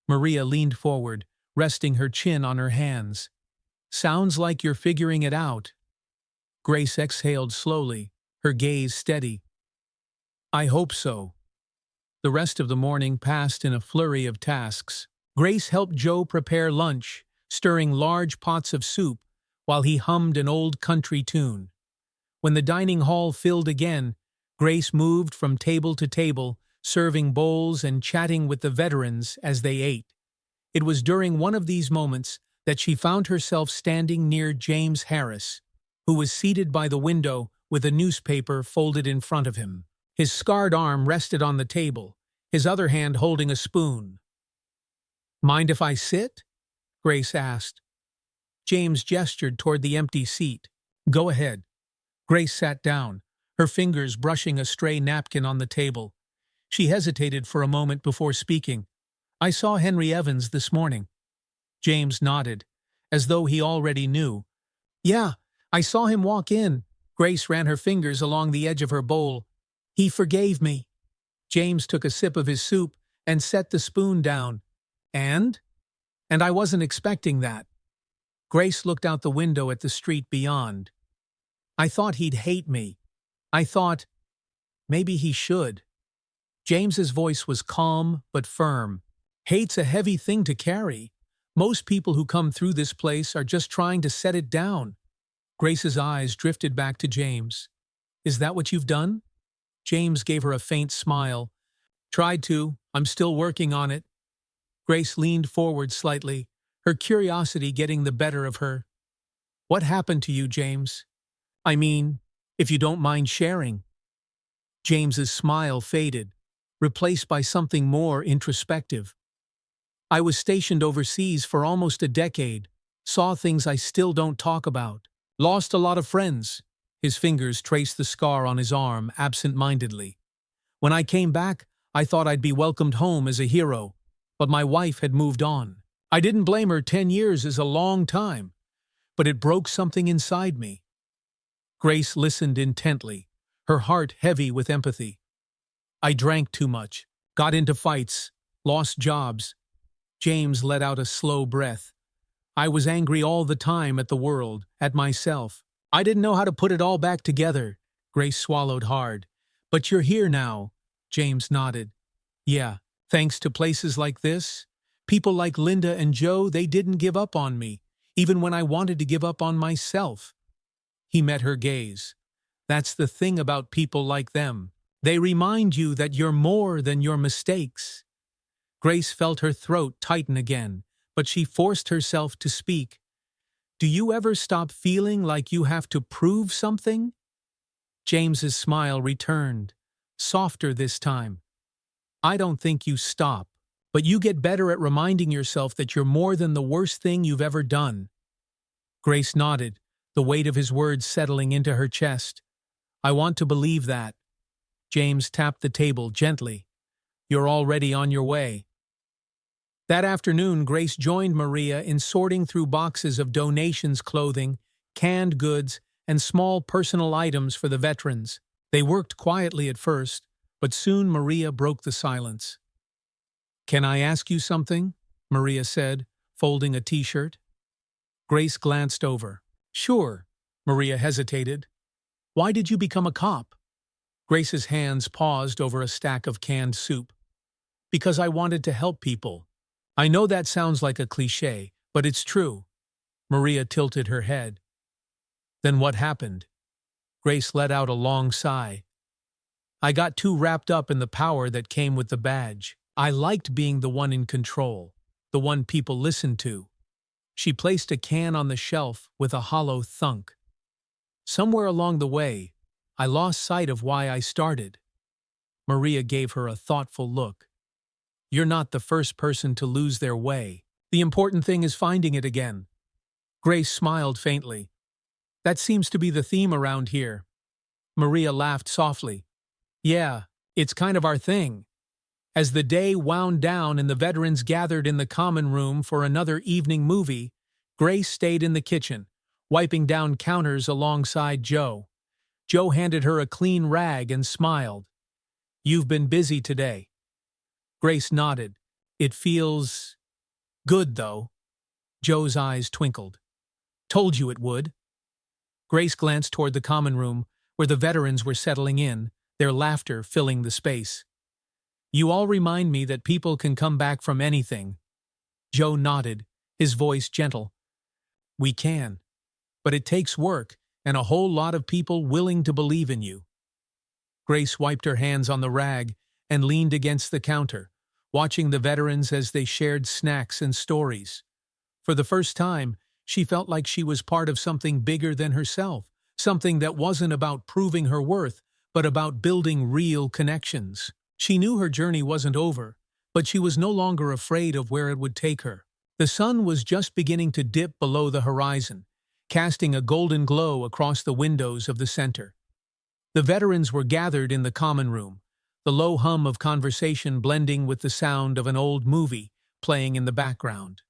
Maria leaned forward, resting her chin on her hands. Sounds like you're figuring it out. Grace exhaled slowly, her gaze steady. I hope so. The rest of the morning passed in a flurry of tasks. Grace helped Joe prepare lunch, stirring large pots of soup while he hummed an old country tune. When the dining hall filled again, Grace moved from table to table, serving bowls and chatting with the veterans as they ate. It was during one of these moments that she found herself standing near James Harris, who was seated by the window with a newspaper folded in front of him. His scarred arm rested on the table, his other hand holding a spoon. Mind if I sit? Grace asked. James gestured toward the empty seat. Go ahead. Grace sat down, her fingers brushing a stray napkin on the table. She hesitated for a moment before speaking. I saw Henry Evans this morning. James nodded, as though he already knew. Yeah, I saw him walk in. Grace ran her fingers along the edge of her bowl. He forgave me. James took a sip of his soup and set the spoon down. And I wasn't expecting that. Grace looked out the window at the street beyond. I thought he'd hate me. I thought, maybe he should. James's voice was calm but firm. Hate's a heavy thing to carry. Most people who come through this place are just trying to set it down. Grace's eyes drifted back to James. Is that what you've done? James gave her a faint smile. Tried to. I'm still working on it. Grace leaned forward slightly, her curiosity getting the better of her. What happened to you, James? I mean, if you don't mind sharing. James's smile faded, replaced by something more introspective. I was stationed overseas for almost a decade, saw things I still don't talk about, lost a lot of friends. His fingers traced the scar on his arm absent-mindedly. When I came back, I thought I'd be welcomed home as a hero, but my wife had moved on. I didn't blame her. 10 years is a long time, but it broke something inside me. Grace listened intently, her heart heavy with empathy. I drank too much, got into fights, lost jobs. James let out a slow breath. I was angry all the time at the world, at myself. I didn't know how to put it all back together. Grace swallowed hard. But you're here now. James nodded. Yeah, thanks to places like this. People like Linda and Joe, they didn't give up on me, even when I wanted to give up on myself. He met her gaze. That's the thing about people like them. They remind you that you're more than your mistakes. Grace felt her throat tighten again, but she forced herself to speak. Do you ever stop feeling like you have to prove something? James's smile returned, softer this time. I don't think you stop, but you get better at reminding yourself that you're more than the worst thing you've ever done. Grace nodded, the weight of his words settling into her chest. I want to believe that. James tapped the table gently. You're already on your way. That afternoon, Grace joined Maria in sorting through boxes of donations, clothing, canned goods, and small personal items for the veterans. They worked quietly at first, but soon Maria broke the silence. Can I ask you something? Maria said, folding a t-shirt. Grace glanced over. Sure. Maria hesitated. Why did you become a cop? Grace's hands paused over a stack of canned soup. Because I wanted to help people. I know that sounds like a cliché, but it's true. Maria tilted her head. Then what happened? Grace let out a long sigh. I got too wrapped up in the power that came with the badge. I liked being the one in control, the one people listened to. She placed a can on the shelf with a hollow thunk. Somewhere along the way, I lost sight of why I started. Maria gave her a thoughtful look. You're not the first person to lose their way. The important thing is finding it again. Grace smiled faintly. That seems to be the theme around here. Maria laughed softly. Yeah, it's kind of our thing. As the day wound down and the veterans gathered in the common room for another evening movie, Grace stayed in the kitchen, wiping down counters alongside Joe. Joe handed her a clean rag and smiled. You've been busy today. Grace nodded. It feels Good, though. Joe's eyes twinkled. Told you it would. Grace glanced toward the common room, where the veterans were settling in, their laughter filling the space. You all remind me that people can come back from anything. Joe nodded, his voice gentle. We can. But it takes work, and a whole lot of people willing to believe in you. Grace wiped her hands on the rag and leaned against the counter, watching the veterans as they shared snacks and stories. For the first time, she felt like she was part of something bigger than herself, something that wasn't about proving her worth, but about building real connections. She knew her journey wasn't over, but she was no longer afraid of where it would take her. The sun was just beginning to dip below the horizon, casting a golden glow across the windows of the center. The veterans were gathered in the common room, the low hum of conversation blending with the sound of an old movie playing in the background.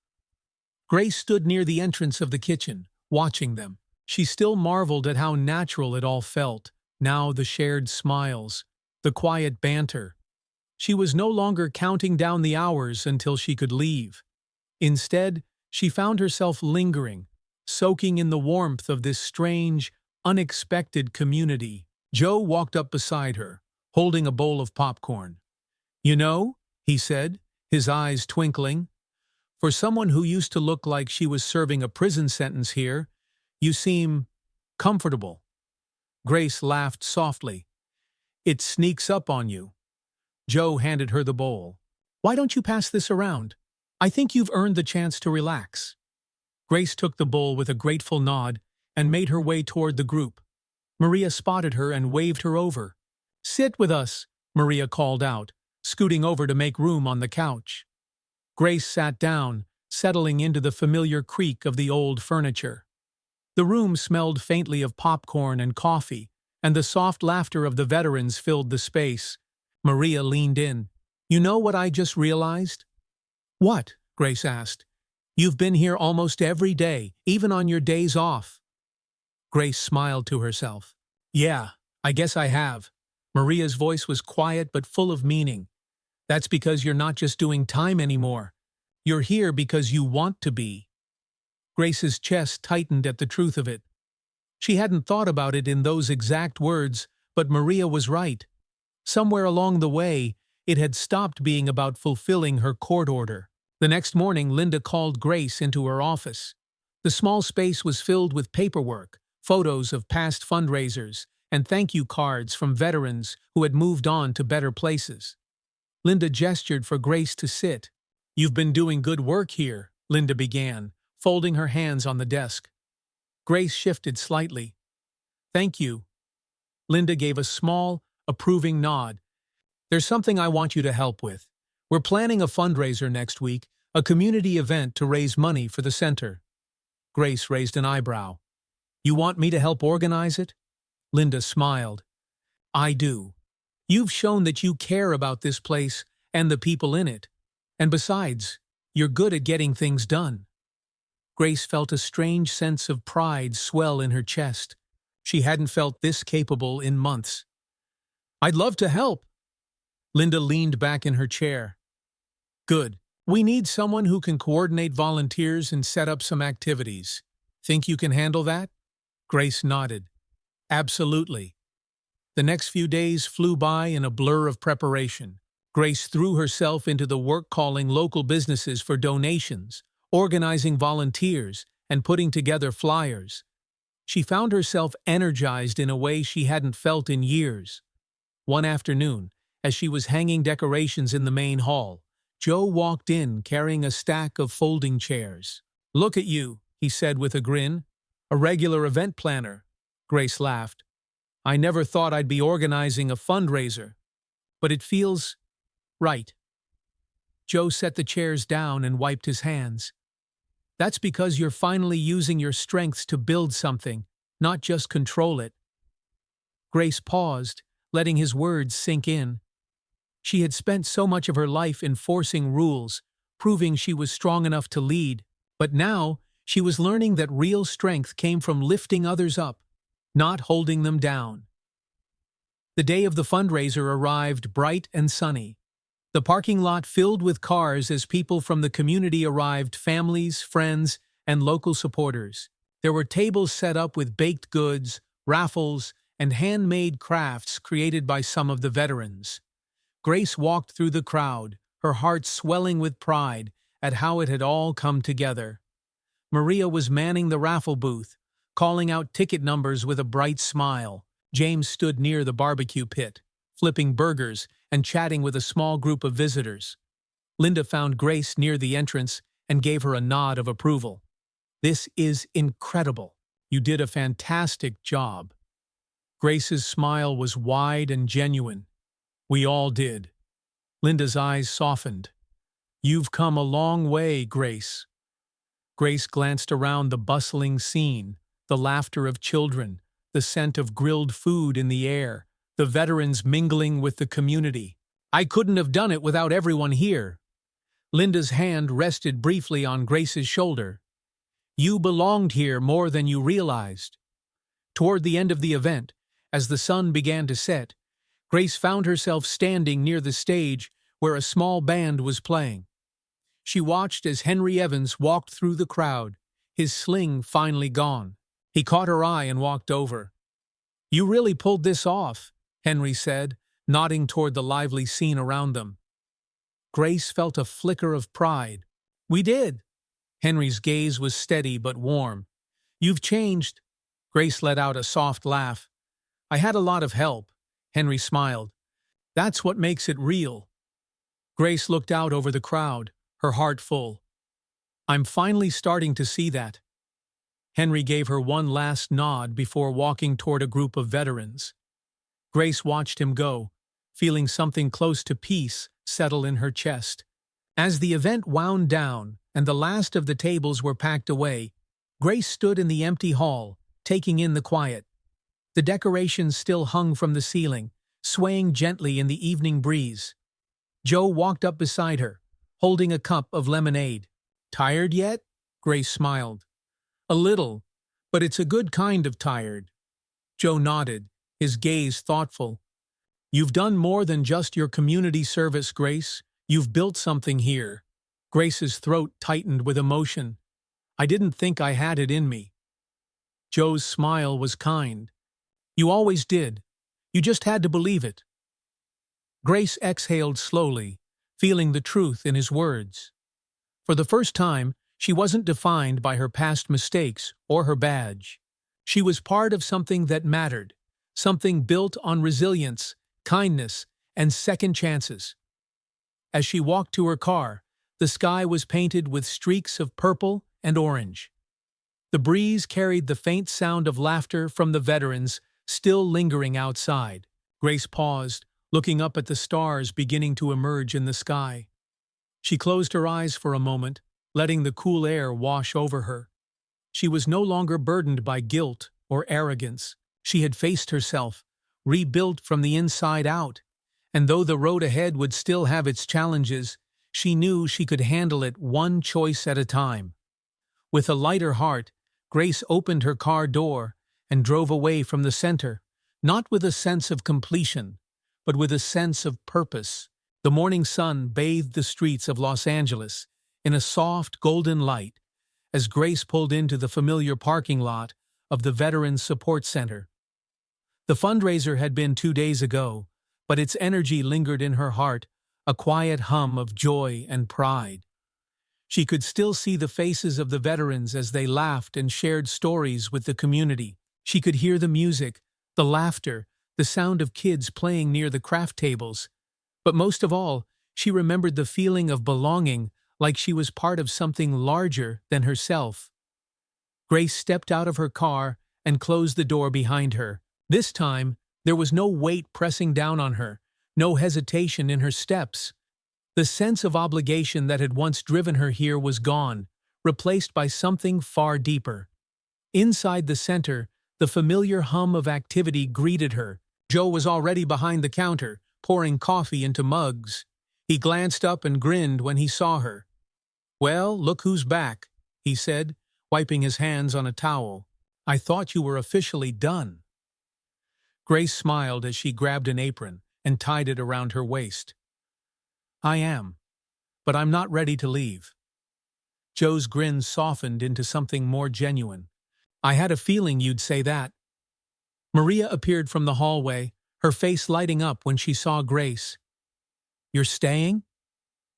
Grace stood near the entrance of the kitchen, watching them. She still marveled at how natural it all felt, now the shared smiles, the quiet banter. She was no longer counting down the hours until she could leave. Instead, she found herself lingering, soaking in the warmth of this strange, unexpected community. Joe walked up beside her, holding a bowl of popcorn. You know, he said, his eyes twinkling, for someone who used to look like she was serving a prison sentence here, you seem comfortable. Grace laughed softly. It sneaks up on you. Joe handed her the bowl. Why don't you pass this around? I think you've earned the chance to relax. Grace took the bowl with a grateful nod and made her way toward the group. Maria spotted her and waved her over. Sit with us, Maria called out, scooting over to make room on the couch. Grace sat down, settling into the familiar creak of the old furniture. The room smelled faintly of popcorn and coffee, and the soft laughter of the veterans filled the space. Maria leaned in. You know what I just realized? What? Grace asked. You've been here almost every day, even on your days off. Grace smiled to herself. Yeah, I guess I have. Maria's voice was quiet but full of meaning. That's because you're not just doing time anymore. You're here because you want to be. Grace's chest tightened at the truth of it. She hadn't thought about it in those exact words, but Maria was right. Somewhere along the way, it had stopped being about fulfilling her court order. The next morning, Linda called Grace into her office. The small space was filled with paperwork, photos of past fundraisers, and thank you cards from veterans who had moved on to better places. Linda gestured for Grace to sit. You've been doing good work here, Linda began, folding her hands on the desk. Grace shifted slightly. Thank you. Linda gave a small, approving nod. There's something I want you to help with. We're planning a fundraiser next week, a community event to raise money for the center. Grace raised an eyebrow. You want me to help organize it? Linda smiled. I do. You've shown that you care about this place and the people in it. And besides, you're good at getting things done. Grace felt a strange sense of pride swell in her chest. She hadn't felt this capable in months. I'd love to help. Linda leaned back in her chair. Good. We need someone who can coordinate volunteers and set up some activities. Think you can handle that? Grace nodded. Absolutely. The next few days flew by in a blur of preparation. Grace threw herself into the work calling local businesses for donations, organizing volunteers, and putting together flyers. She found herself energized in a way she hadn't felt in years. One afternoon, as she was hanging decorations in the main hall, Joe walked in carrying a stack of folding chairs. Look at you, he said with a grin. A regular event planner. Grace laughed. I never thought I'd be organizing a fundraiser, but it feels right. Joe set the chairs down and wiped his hands. That's because you're finally using your strengths to build something, not just control it. Grace paused, letting his words sink in. She had spent so much of her life enforcing rules, proving she was strong enough to lead, but now she was learning that real strength came from lifting others up, not holding them down. The day of the fundraiser arrived bright and sunny. The parking lot filled with cars as people from the community arrived, families, friends, and local supporters. There were tables set up with baked goods, raffles, and handmade crafts created by some of the veterans. Grace walked through the crowd, her heart swelling with pride at how it had all come together. Maria was manning the raffle booth, calling out ticket numbers with a bright smile. James stood near the barbecue pit, flipping burgers and chatting with a small group of visitors. Linda found Grace near the entrance and gave her a nod of approval. "This is incredible. You did a fantastic job." Grace's smile was wide and genuine. "We all did." Linda's eyes softened. "You've come a long way, Grace." Grace glanced around the bustling scene, the laughter of children, the scent of grilled food in the air, the veterans mingling with the community. "I couldn't have done it without everyone here." Linda's hand rested briefly on Grace's shoulder. "You belonged here more than you realized." Toward the end of the event, as the sun began to set, Grace found herself standing near the stage where a small band was playing. She watched as Henry Evans walked through the crowd, his sling finally gone. He caught her eye and walked over. "You really pulled this off," Henry said, nodding toward the lively scene around them. Grace felt a flicker of pride. "We did." Henry's gaze was steady but warm. "You've changed." Grace let out a soft laugh. "I had a lot of help." Henry smiled. "That's what makes it real." Grace looked out over the crowd, her heart full. "I'm finally starting to see that." Henry gave her one last nod before walking toward a group of veterans. Grace watched him go, feeling something close to peace settle in her chest. As the event wound down and the last of the tables were packed away, Grace stood in the empty hall, taking in the quiet. The decorations still hung from the ceiling, swaying gently in the evening breeze. Joe walked up beside her, holding a cup of lemonade. "Tired yet?" Grace smiled. "A little, but it's a good kind of tired." Joe nodded, his gaze thoughtful. "You've done more than just your community service, Grace. You've built something here." Grace's throat tightened with emotion. "I didn't think I had it in me." Joe's smile was kind. "You always did. You just had to believe it." Grace exhaled slowly, feeling the truth in his words. For the first time, she wasn't defined by her past mistakes or her badge. She was part of something that mattered, something built on resilience, kindness, and second chances. As she walked to her car, the sky was painted with streaks of purple and orange. The breeze carried the faint sound of laughter from the veterans still lingering outside. Grace paused, looking up at the stars beginning to emerge in the sky. She closed her eyes for a moment, letting the cool air wash over her. She was no longer burdened by guilt or arrogance. She had faced herself, rebuilt from the inside out, and though the road ahead would still have its challenges, she knew she could handle it one choice at a time. With a lighter heart, Grace opened her car door and drove away from the center, not with a sense of completion, but with a sense of purpose. The morning sun bathed the streets of Los Angeles in a soft, golden light as Grace pulled into the familiar parking lot of the Veterans Support Center. The fundraiser had been 2 days ago, but its energy lingered in her heart, a quiet hum of joy and pride. She could still see the faces of the veterans as they laughed and shared stories with the community. She could hear the music, the laughter, the sound of kids playing near the craft tables. But most of all, she remembered the feeling of belonging, like she was part of something larger than herself. Grace stepped out of her car and closed the door behind her. This time, there was no weight pressing down on her, no hesitation in her steps. The sense of obligation that had once driven her here was gone, replaced by something far deeper. Inside the center, the familiar hum of activity greeted her. Joe was already behind the counter, pouring coffee into mugs. He glanced up and grinned when he saw her. "Well, look who's back," he said, wiping his hands on a towel. "I thought you were officially done." Grace smiled as she grabbed an apron and tied it around her waist. I am, but I'm not ready to leave. Joe's grin softened into something more genuine. I had a feeling you'd say that. Maria appeared from the hallway, her face lighting up when she saw Grace. You're staying?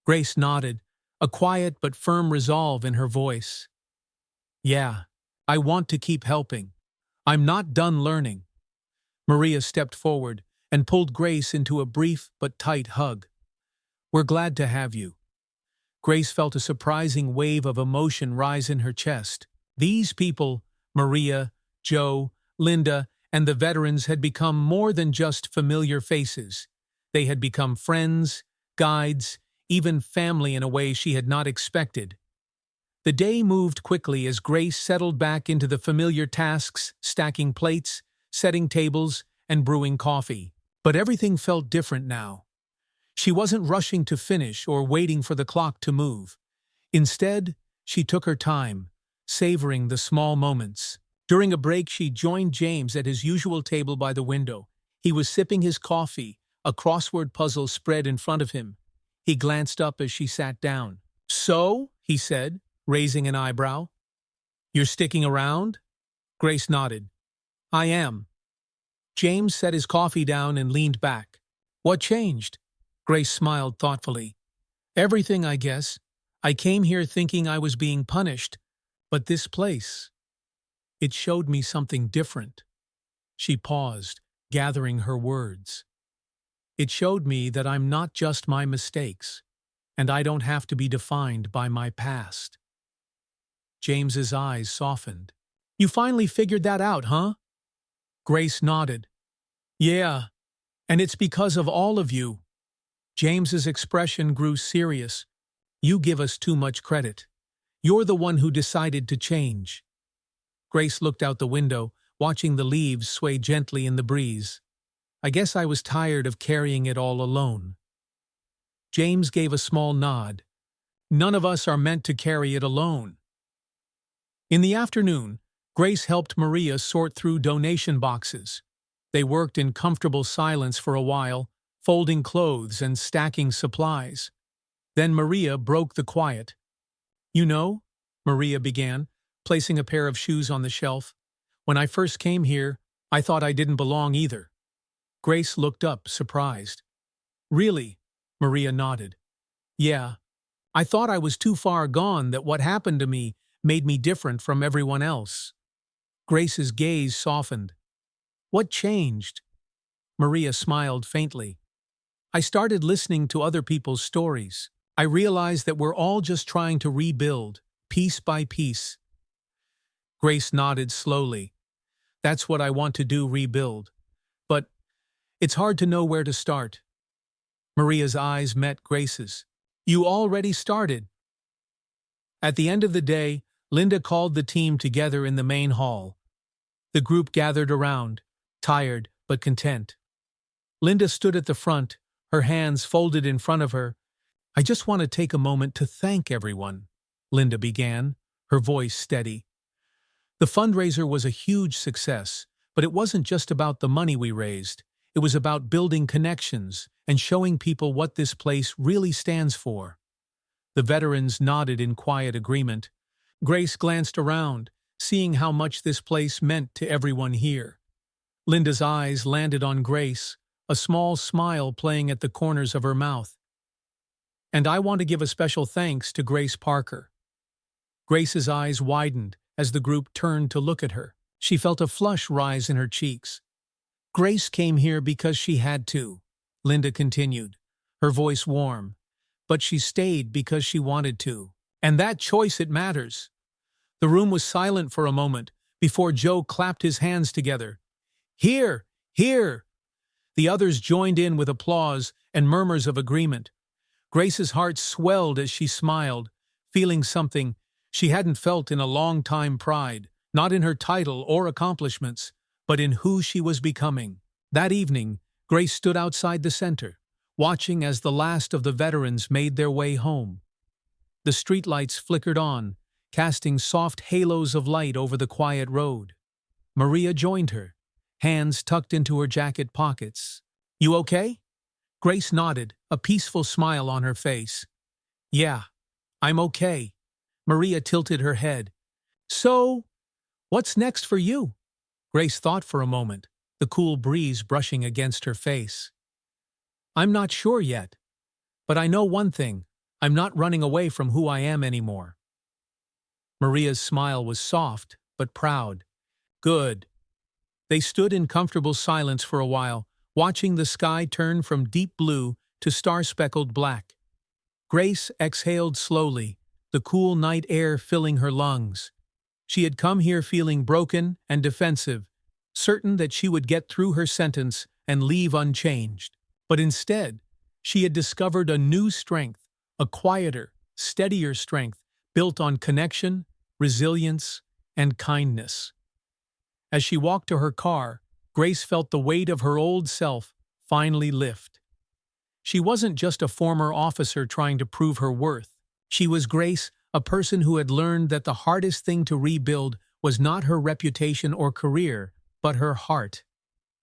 Grace nodded, a quiet but firm resolve in her voice. Yeah, I want to keep helping. I'm not done learning. Maria stepped forward and pulled Grace into a brief but tight hug. We're glad to have you. Grace felt a surprising wave of emotion rise in her chest. These people, Maria, Joe, Linda, and the veterans had become more than just familiar faces. They had become friends, guides, even family in a way she had not expected. The day moved quickly as Grace settled back into the familiar tasks, stacking plates, setting tables, and brewing coffee. But everything felt different now. She wasn't rushing to finish or waiting for the clock to move. Instead, she took her time, savoring the small moments. During a break, she joined James at his usual table by the window. He was sipping his coffee, a crossword puzzle spread in front of him. He glanced up as she sat down. So, he said, raising an eyebrow. You're sticking around? Grace nodded. I am. James set his coffee down and leaned back. What changed? Grace smiled thoughtfully. Everything, I guess. I came here thinking I was being punished, but this place, it showed me something different. She paused, gathering her words. It showed me that I'm not just my mistakes, and I don't have to be defined by my past. James's eyes softened. You finally figured that out, huh? Grace nodded. Yeah, and it's because of all of you. James's expression grew serious. You give us too much credit. You're the one who decided to change. Grace looked out the window, watching the leaves sway gently in the breeze. I guess I was tired of carrying it all alone. James gave a small nod. None of us are meant to carry it alone. In the afternoon, Grace helped Maria sort through donation boxes. They worked in comfortable silence for a while, folding clothes and stacking supplies. Then Maria broke the quiet. You know, Maria began, placing a pair of shoes on the shelf. When I first came here, I thought I didn't belong either. Grace looked up, surprised. Really? Maria nodded. Yeah. I thought I was too far gone, that what happened to me made me different from everyone else. Grace's gaze softened. What changed? Maria smiled faintly. I started listening to other people's stories. I realized that we're all just trying to rebuild, piece by piece. Grace nodded slowly. That's what I want to do, rebuild. But it's hard to know where to start. Maria's eyes met Grace's. You already started. At the end of the day, Linda called the team together in the main hall. The group gathered around, tired but content. Linda stood at the front, her hands folded in front of her. I just want to take a moment to thank everyone, Linda began, her voice steady. The fundraiser was a huge success, but it wasn't just about the money we raised. It was about building connections and showing people what this place really stands for. The veterans nodded in quiet agreement. Grace glanced around, seeing how much this place meant to everyone here. Linda's eyes landed on Grace, a small smile playing at the corners of her mouth. And I want to give a special thanks to Grace Parker. Grace's eyes widened as the group turned to look at her. She felt a flush rise in her cheeks. Grace came here because she had to, Linda continued, her voice warm. But she stayed because she wanted to. And that choice, it matters. The room was silent for a moment before Joe clapped his hands together. Here! Here! The others joined in with applause and murmurs of agreement. Grace's heart swelled as she smiled, feeling something she hadn't felt in a long time: pride, not in her title or accomplishments, but in who she was becoming. That evening, Grace stood outside the center, watching as the last of the veterans made their way home. The streetlights flickered on, casting soft halos of light over the quiet road. Maria joined her, hands tucked into her jacket pockets. You okay? Grace nodded, a peaceful smile on her face. Yeah, I'm okay. Maria tilted her head. So, what's next for you? Grace thought for a moment, the cool breeze brushing against her face. I'm not sure yet, but I know one thing. I'm not running away from who I am anymore. Maria's smile was soft, but proud. Good. They stood in comfortable silence for a while, watching the sky turn from deep blue to star-speckled black. Grace exhaled slowly, the cool night air filling her lungs. She had come here feeling broken and defensive, certain that she would get through her sentence and leave unchanged. But instead, she had discovered a new strength, a quieter, steadier strength built on connection, resilience, and kindness. As she walked to her car, Grace felt the weight of her old self finally lift. She wasn't just a former officer trying to prove her worth. She was Grace, a person who had learned that the hardest thing to rebuild was not her reputation or career, but her heart.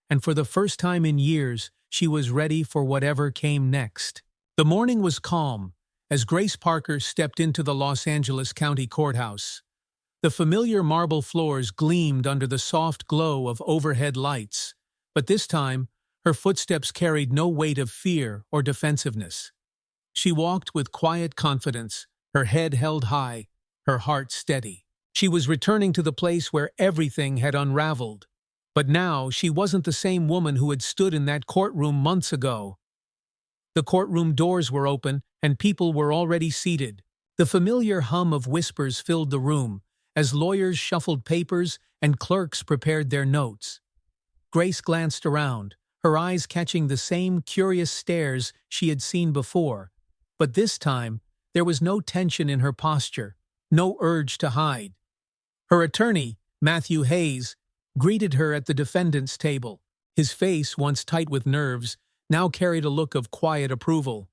And for the first time in years, she was ready for whatever came next. The morning was calm as Grace Parker stepped into the Los Angeles County Courthouse. The familiar marble floors gleamed under the soft glow of overhead lights, but this time, her footsteps carried no weight of fear or defensiveness. She walked with quiet confidence, her head held high, her heart steady. She was returning to the place where everything had unraveled. But now she wasn't the same woman who had stood in that courtroom months ago. The courtroom doors were open and people were already seated. The familiar hum of whispers filled the room as lawyers shuffled papers and clerks prepared their notes. Grace glanced around, her eyes catching the same curious stares she had seen before. But this time, there was no tension in her posture, no urge to hide. Her attorney, Matthew Hayes, greeted her at the defendant's table. His face, once tight with nerves, now carried a look of quiet approval.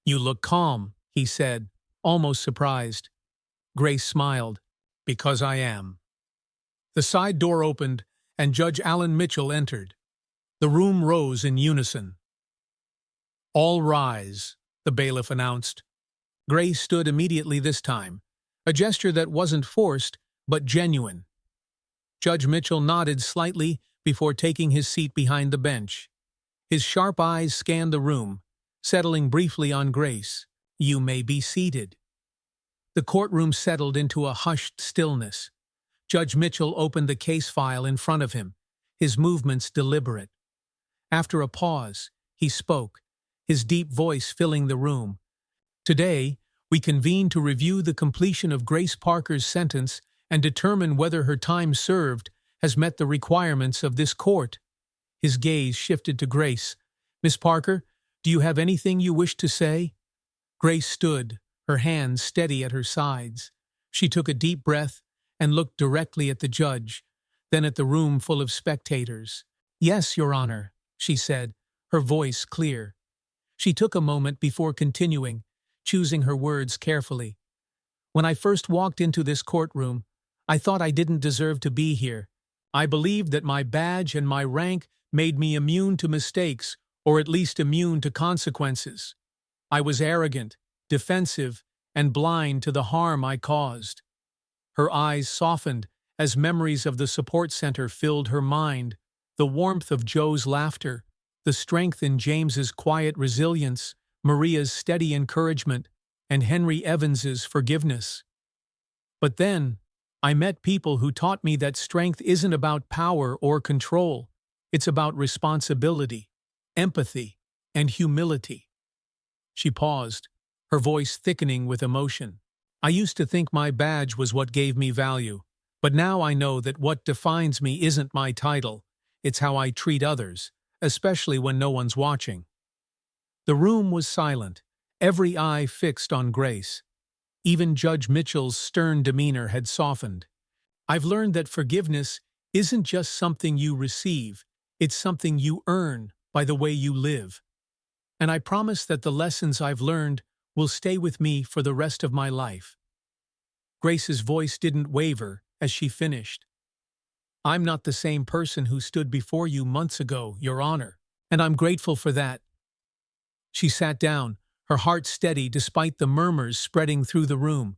"You look calm," he said, almost surprised. Grace smiled. "Because I am." The side door opened, and Judge Alan Mitchell entered. The room rose in unison. "All rise," the bailiff announced. Grace stood immediately this time, a gesture that wasn't forced, but genuine. Judge Mitchell nodded slightly before taking his seat behind the bench. His sharp eyes scanned the room, settling briefly on Grace. "You may be seated." The courtroom settled into a hushed stillness. Judge Mitchell opened the case file in front of him, his movements deliberate. After a pause, he spoke, his deep voice filling the room. "Today, we convene to review the completion of Grace Parker's sentence and determine whether her time served has met the requirements of this court." His gaze shifted to Grace. "Miss Parker, do you have anything you wish to say?" Grace stood, her hands steady at her sides. She took a deep breath and looked directly at the judge, then at the room full of spectators. "Yes, Your Honor," she said, her voice clear. She took a moment before continuing, choosing her words carefully. "When I first walked into this courtroom, I thought I didn't deserve to be here. I believed that my badge and my rank made me immune to mistakes, or at least immune to consequences. I was arrogant, defensive, and blind to the harm I caused." Her eyes softened as memories of the support center filled her mind, the warmth of Joe's laughter, the strength in James's quiet resilience, Maria's steady encouragement, and Henry Evans's forgiveness. But then, I met people who taught me that strength isn't about power or control. It's about responsibility, empathy, and humility. She paused, her voice thickening with emotion. "I used to think my badge was what gave me value, but now I know that what defines me isn't my title, it's how I treat others, especially when no one's watching." The room was silent, every eye fixed on Grace. Even Judge Mitchell's stern demeanor had softened. "I've learned that forgiveness isn't just something you receive, it's something you earn by the way you live. And I promise that the lessons I've learned will stay with me for the rest of my life." Grace's voice didn't waver as she finished. "I'm not the same person who stood before you months ago, Your Honor, and I'm grateful for that. She sat down, her heart steady despite the murmurs spreading through the room.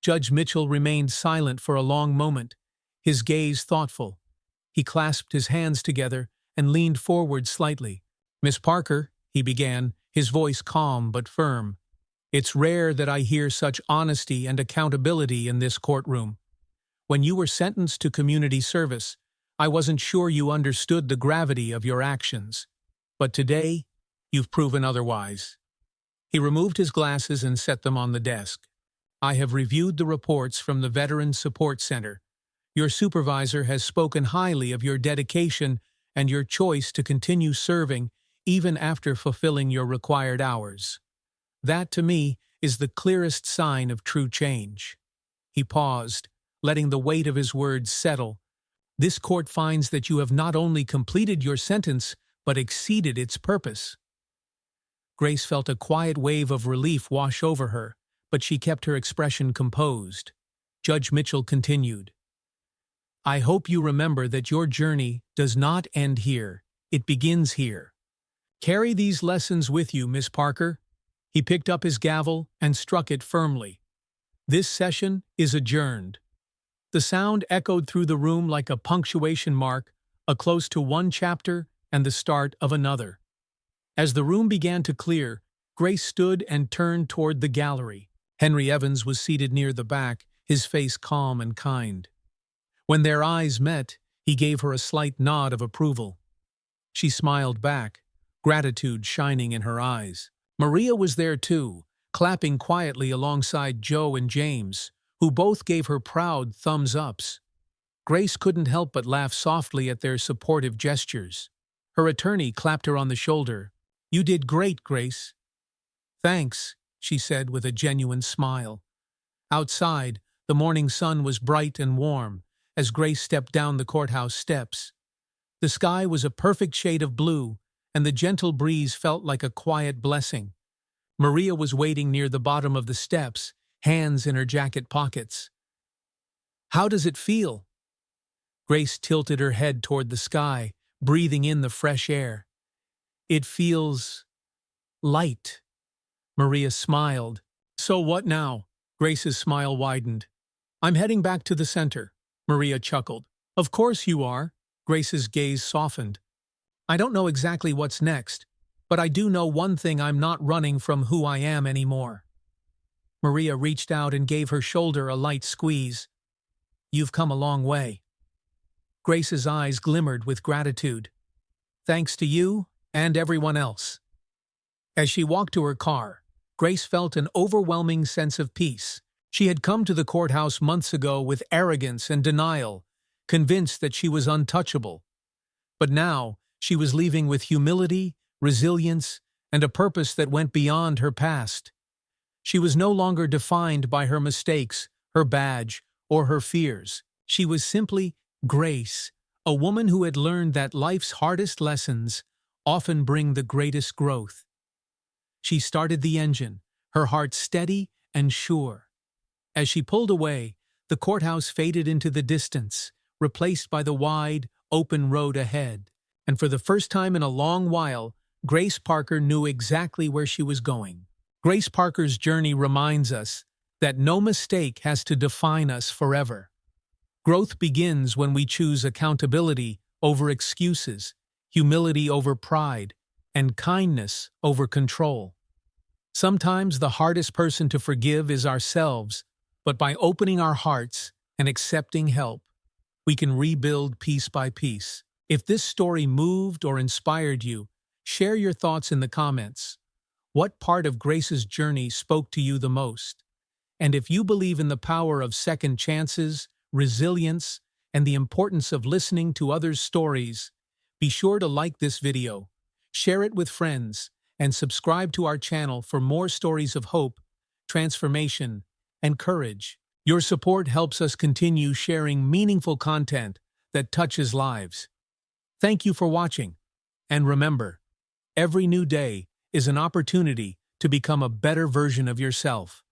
Judge Mitchell remained silent for a long moment, his gaze thoughtful. He clasped his hands together and leaned forward slightly. "Miss Parker," he began, his voice calm but firm, "it's rare that I hear such honesty and accountability in this courtroom. When you were sentenced to community service, I wasn't sure you understood the gravity of your actions. But today, you've proven otherwise." He removed his glasses and set them on the desk. "I have reviewed the reports from the Veterans Support Center. Your supervisor has spoken highly of your dedication and your choice to continue serving even after fulfilling your required hours. That, to me, is the clearest sign of true change." He paused, letting the weight of his words settle. "This court finds that you have not only completed your sentence, but exceeded its purpose." Grace felt a quiet wave of relief wash over her, but she kept her expression composed. Judge Mitchell continued, "I hope you remember that your journey does not end here. It begins here. Carry these lessons with you, Miss Parker." He picked up his gavel and struck it firmly. "This session is adjourned." The sound echoed through the room like a punctuation mark, a close to one chapter and the start of another. As the room began to clear, Grace stood and turned toward the gallery. Henry Evans was seated near the back, his face calm and kind. When their eyes met, he gave her a slight nod of approval. She smiled back, gratitude shining in her eyes. Maria was there too, clapping quietly alongside Joe and James, who both gave her proud thumbs-ups. Grace couldn't help but laugh softly at their supportive gestures. Her attorney clapped her on the shoulder. "You did great, Grace." "Thanks," she said with a genuine smile. Outside, the morning sun was bright and warm as Grace stepped down the courthouse steps. The sky was a perfect shade of blue, and the gentle breeze felt like a quiet blessing. Maria was waiting near the bottom of the steps, hands in her jacket pockets. "How does it feel?" Grace tilted her head toward the sky, breathing in the fresh air. "It feels light." Maria smiled. "So what now?" Grace's smile widened. "I'm heading back to the center." Maria chuckled. "Of course you are." Grace's gaze softened. "I don't know exactly what's next, but I do know one thing: I'm not running from who I am anymore." Maria reached out and gave her shoulder a light squeeze. "You've come a long way." Grace's eyes glimmered with gratitude. "Thanks to you and everyone else." As she walked to her car, Grace felt an overwhelming sense of peace. She had come to the courthouse months ago with arrogance and denial, convinced that she was untouchable. But now, she was leaving with humility, resilience, and a purpose that went beyond her past. She was no longer defined by her mistakes, her badge, or her fears. She was simply Grace, a woman who had learned that life's hardest lessons often bring the greatest growth. She started the engine, her heart steady and sure. As she pulled away, the courthouse faded into the distance, replaced by the wide, open road ahead. And for the first time in a long while, Grace Parker knew exactly where she was going. Grace Parker's journey reminds us that no mistake has to define us forever. Growth begins when we choose accountability over excuses, humility over pride, and kindness over control. Sometimes the hardest person to forgive is ourselves, but by opening our hearts and accepting help, we can rebuild piece by piece. If this story moved or inspired you, share your thoughts in the comments. What part of Grace's journey spoke to you the most? And if you believe in the power of second chances, resilience, and the importance of listening to others' stories, be sure to like this video, share it with friends, and subscribe to our channel for more stories of hope, transformation, and courage. Your support helps us continue sharing meaningful content that touches lives. Thank you for watching. And remember, every new day is an opportunity to become a better version of yourself.